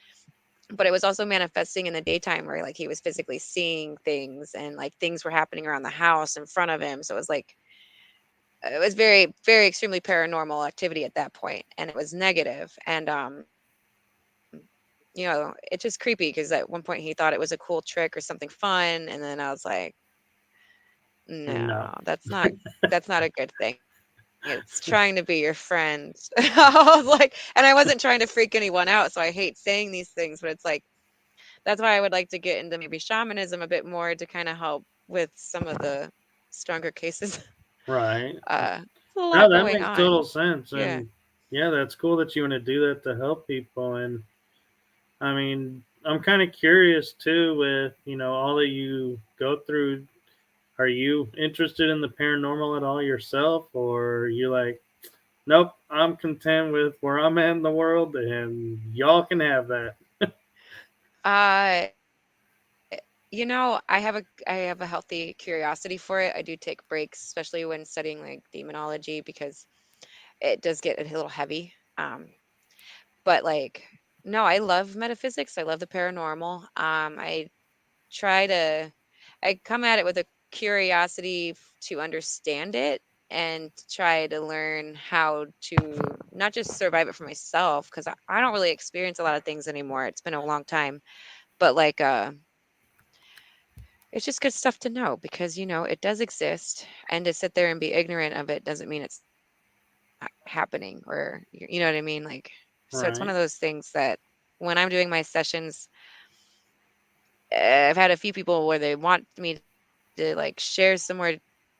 But it was also manifesting in the daytime where like he was physically seeing things and like things were happening around the house in front of him. So it was very, very extremely paranormal activity at that point, and it was negative. And it's just creepy because at one point he thought it was a cool trick or something fun, and then I was like, no, No. that's not a good thing. It's trying to be your friend. I was like, and I wasn't trying to freak anyone out, so I hate saying these things, but it's like that's why I would like to get into maybe shamanism a bit more to kind of help with some of the stronger cases. Right. There's a lot No, that going makes on. total sense. Yeah. And yeah, that's cool that you want to do that to help people. And I mean, I'm kind of curious too with, all that you go through. Are you interested in the paranormal at all yourself? Or are you like, nope, I'm content with where I'm at in the world and y'all can have that? I have a healthy curiosity for it. I do take breaks, especially when studying like demonology, because it does get a little heavy. But like, no, I love metaphysics. I love the paranormal. Try to, I come at it with a curiosity to understand it and to try to learn how to not just survive it for myself, because I don't really experience a lot of things anymore. It's been a long time, but like, it's just good stuff to know because, it does exist, and to sit there and be ignorant of it doesn't mean it's not happening, or you know what I mean? Like, so it's one of those Right. things that when I'm doing my sessions, I've had a few people where they want me to like share some more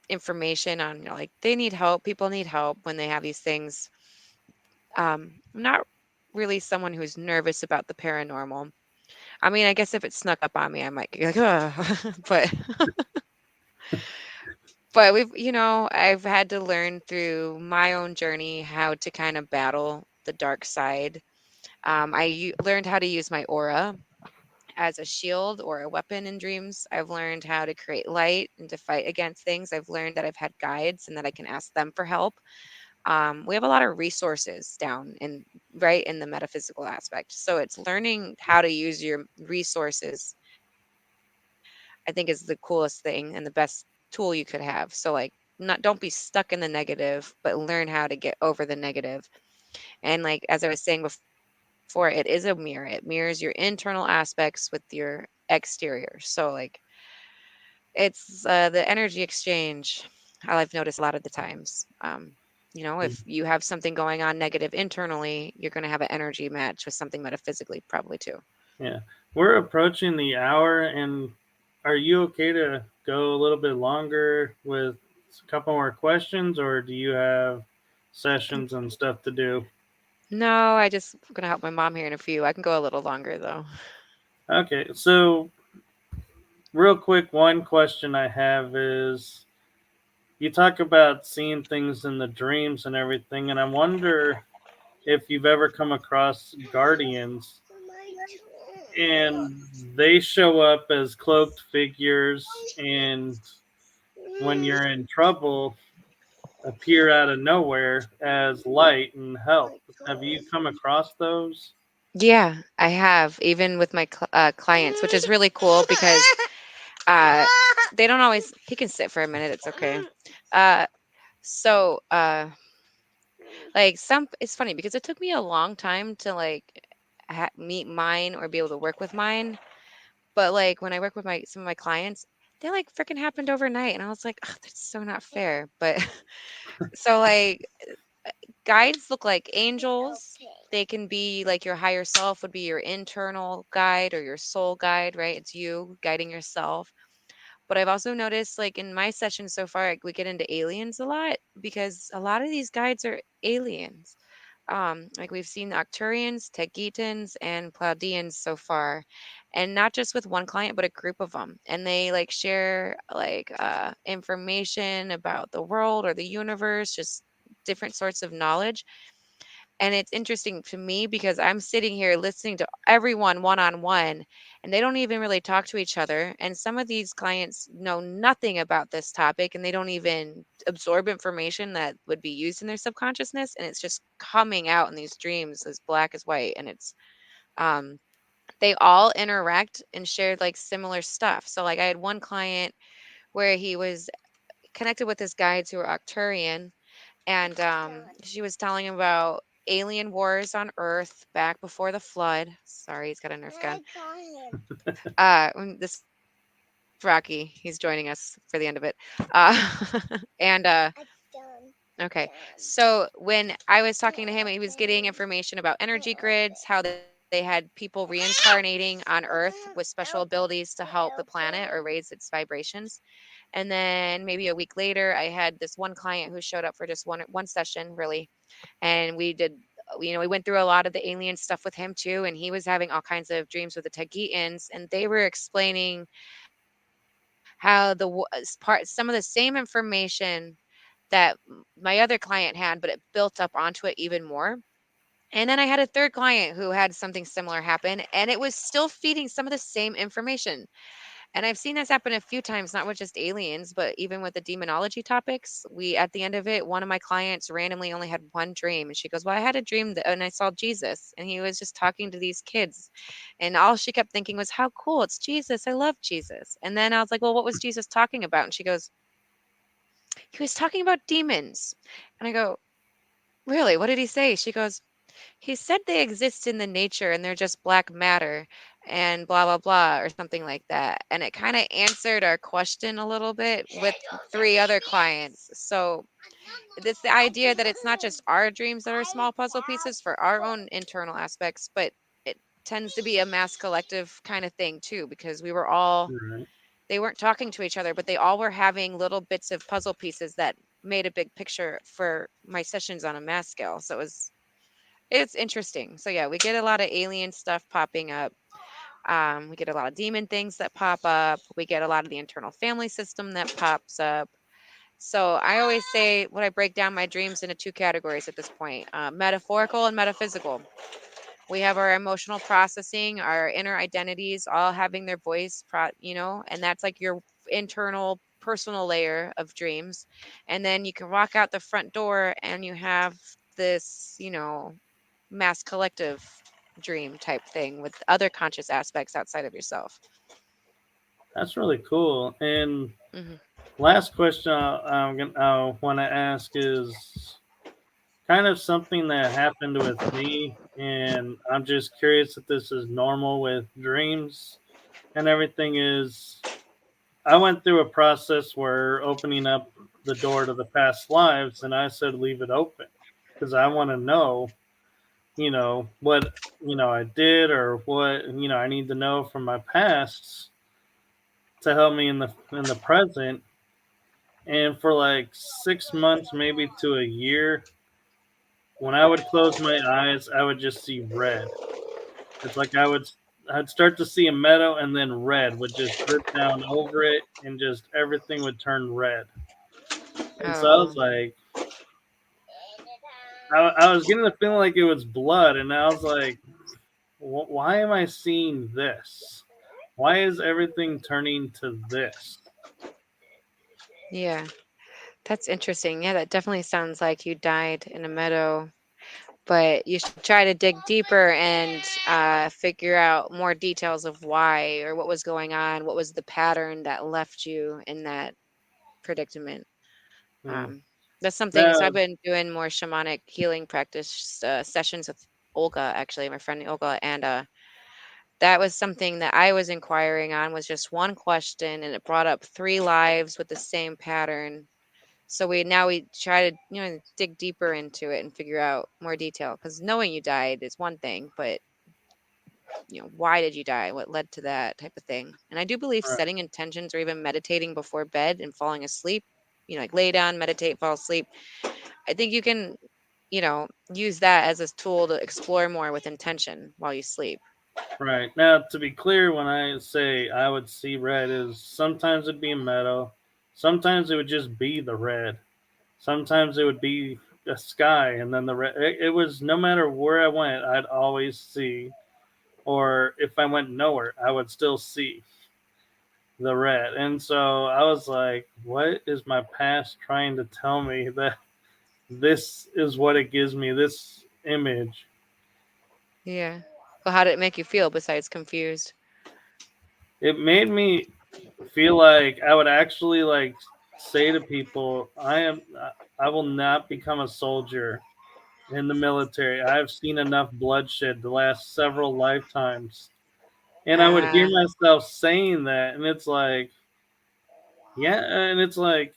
information on, like they need help. People need help when they have these things. I'm not really someone who's nervous about the paranormal. I mean, I guess if it snuck up on me, I might be like, ugh. but I've had to learn through my own journey how to kind of battle the dark side. Learned how to use my aura as a shield or a weapon in dreams. I've learned how to create light and to fight against things. I've learned that I've had guides and that I can ask them for help. We have a lot of resources down in right in the metaphysical aspect. So it's learning how to use your resources, I think, is the coolest thing and the best tool you could have. So like, not don't be stuck in the negative, but learn how to get over the negative. And like as I was saying before, it is a mirror. It mirrors your internal aspects with your exterior. So like, it's the energy exchange. I've noticed a lot of the times. If you have something going on negative internally, you're going to have an energy match with something metaphysically, probably too. Yeah. We're approaching the hour, and are you okay to go a little bit longer with a couple more questions, or do you have sessions and stuff to do? No, I just going to help my mom here in a few. I can go a little longer though. Okay, so real quick, one question I have is you talk about seeing things in the dreams and everything, and I wonder if you've ever come across guardians and they show up as cloaked figures, and when you're in trouble appear out of nowhere as light and help. Have you come across those? Yeah, I have, even with my clients, which is really cool because uh, they don't always. He can sit for a minute. It's okay. Uh, so, like it's funny because it took me a long time to like meet mine or be able to work with mine. But like when I work with my some of my clients, they like freaking happened overnight, and I was like, oh, that's so not fair. But so like guides look like angels. They can be like your higher self would be your internal guide or your soul guide, right? It's you guiding yourself. But I've also noticed, like in my sessions so far, like, we get into aliens a lot because a lot of these guides are aliens. Like we've seen Octurians, Tegitans, and Pleiadians so far, and not just with one client, but a group of them. And they like share like information about the world or the universe, just different sorts of knowledge. And it's interesting to me because I'm sitting here listening to everyone one on one, and they don't even really talk to each other. And some of these clients know nothing about this topic, and they don't even absorb information that would be used in their subconsciousness. And it's just coming out in these dreams as black as white. And um, they all interact and shared like similar stuff. So, like, I had one client where he was connected with his guides who were Octurian, and she was telling him about alien wars on Earth back before the flood. Sorry, he's got a Nerf gun. This is Rocky. He's joining us for the end of it. And okay, so when I was talking to him, he was getting information about energy grids, how they had people reincarnating on Earth with special abilities to help the planet or raise its vibrations. And then maybe a week later, I had this one client who showed up for just one session, really, and we went through a lot of the alien stuff with him too, and he was having all kinds of dreams with the Tagitans, and they were explaining how some of the same information that my other client had, but it built up onto it even more. And then I had a third client who had something similar happen, and it was still feeding some of the same information. And I've seen this happen a few times, not with just aliens, but even with the demonology topics. We, at the end of it, one of my clients randomly only had one dream. And she goes, "Well, I had a dream that, and I saw Jesus, and he was just talking to these kids." And all she kept thinking was, "How cool. It's Jesus. I love Jesus." And then I was like, "Well, what was Jesus talking about?" And she goes, "He was talking about demons." And I go, "Really? What did he say?" She goes, "He said they exist in the nature and they're just black matter and blah blah blah or something like that." And it kind of answered our question a little bit with three other clients. So it's the idea that it's not just our dreams that are small puzzle pieces for our own internal aspects, but it tends to be a mass collective kind of thing too, because we were all, Right. they weren't talking to each other, but they all were having little bits of puzzle pieces that made a big picture for my sessions on a mass scale. So it's interesting. So yeah, we get a lot of alien stuff popping up. We get a lot of demon things that pop up. We get a lot of the internal family system that pops up. So I always say what I break down my dreams into two categories at this point: metaphorical and metaphysical. We have our emotional processing, our inner identities, all having their voice, and that's like your internal personal layer of dreams. And then you can walk out the front door and you have this, mass collective dream type thing with other conscious aspects outside of yourself. That's really cool. And Hmm. last question I want to ask is kind of something that happened with me, and I'm just curious if this is normal with dreams and everything. Is I went through a process where opening up the door to the past lives, and I said leave it open because I want to know, what I did or what I need to know from my pasts to help me in the present. And for like 6 months, maybe to a year, when I would close my eyes, I would just see red. It's like I'd start to see a meadow, and then red would just drip down over it, and just everything would turn red. And so I was Oh, like, I was getting the feeling like it was blood, and I was like, why am I seeing this? Why is everything turning to this? yeah. That's interesting. Yeah, that definitely sounds like you died in a meadow, but you should try to dig deeper and figure out more details of why or what was going on. What was the pattern that left you in that predicament? Hmm. Um, that's something. So Now, I've been doing more shamanic healing practice sessions with Olga, actually, my friend Olga, and that was something that I was inquiring on. Was just one question, and it brought up three lives with the same pattern. So we try to dig deeper into it and figure out more detail, because knowing you died is one thing, but why did you die? What led to that type of thing? And I do believe right, setting intentions or even meditating before bed and falling asleep, like lay down, meditate, fall asleep. I think you can, use that as a tool to explore more with intention while you sleep. right. Now, to be clear, when I say I would see red, is sometimes it'd be a meadow, sometimes it would just be the red, sometimes it would be the sky, and then the red. It was no matter where I went, I'd always see, or if I went nowhere, I would still see the red. And so I was like, what is my past trying to tell me that this is what it gives me, this image? Yeah. Well, how did it make you feel besides confused? It made me feel like I would actually like say to people, I will not become a soldier in the military. I have seen enough bloodshed the last several lifetimes. And I would hear Uh, myself saying that, and it's like, yeah, and it's like,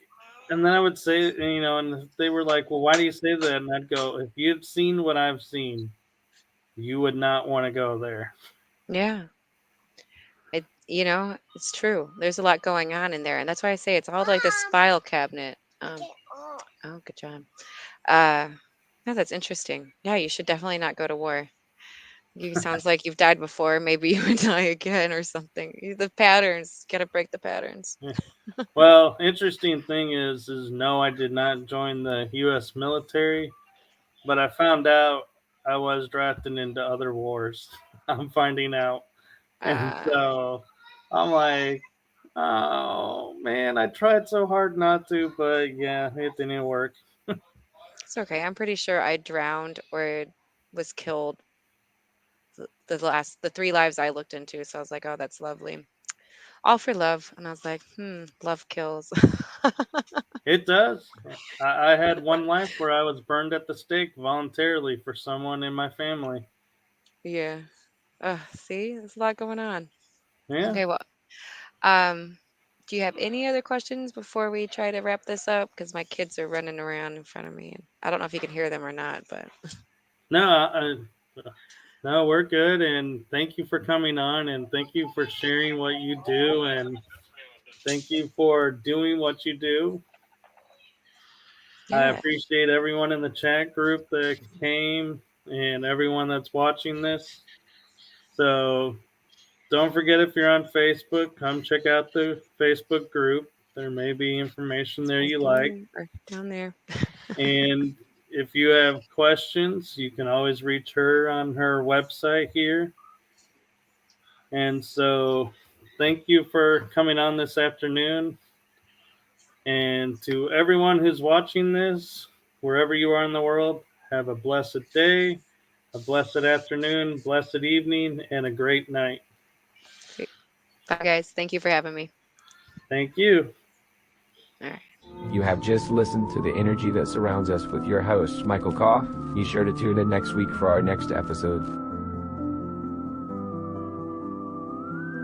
and then I would say, and they were like, well, why do you say that? And I'd go, if you'd seen what I've seen, you would not want to go there. yeah. It's true. There's a lot going on in there, and that's why I say it's all like this file cabinet. Oh, good job. Uh, no, that's interesting. Yeah, you should definitely not go to war. You sounds like you've died before. Maybe you would die again or something. The patterns, gotta break the patterns. Well, interesting thing is no, I did not join the U.S. military, but I found out I was drafted into other wars. I'm finding out, and Uh, so I'm like, Oh man, I tried so hard not to, but yeah, it didn't work. It's okay. I'm pretty sure I drowned or was killed the three lives I looked into. So I was like, oh, that's lovely. All for love. And I was like, love kills. It does. I had one life where I was burned at the stake voluntarily for someone in my family. Yeah. See, there's a lot going on. Yeah. Okay, well, um, do you have any other questions before we try to wrap this up? Because my kids are running around in front of me, and I don't know if you can hear them or not, but No, no, we're good. And thank you for coming on, and thank you for sharing what you do, and thank you for doing what you do. I yeah, appreciate everyone in the chat group that came and everyone that's watching this. So don't forget, if you're on Facebook, come check out the Facebook group. There may be information there it's you down like. there, or down there. And if you have questions, you can always reach her on her website here. And so thank you for coming on this afternoon. And to everyone who's watching this, wherever you are in the world, have a blessed day, a blessed afternoon, blessed evening, and a great night. Great. Bye, guys. Thank you for having me. Thank you. All right. You have just listened to the energy that surrounds us with your host, Michael Kopf. Be sure to tune in next week for our next episode.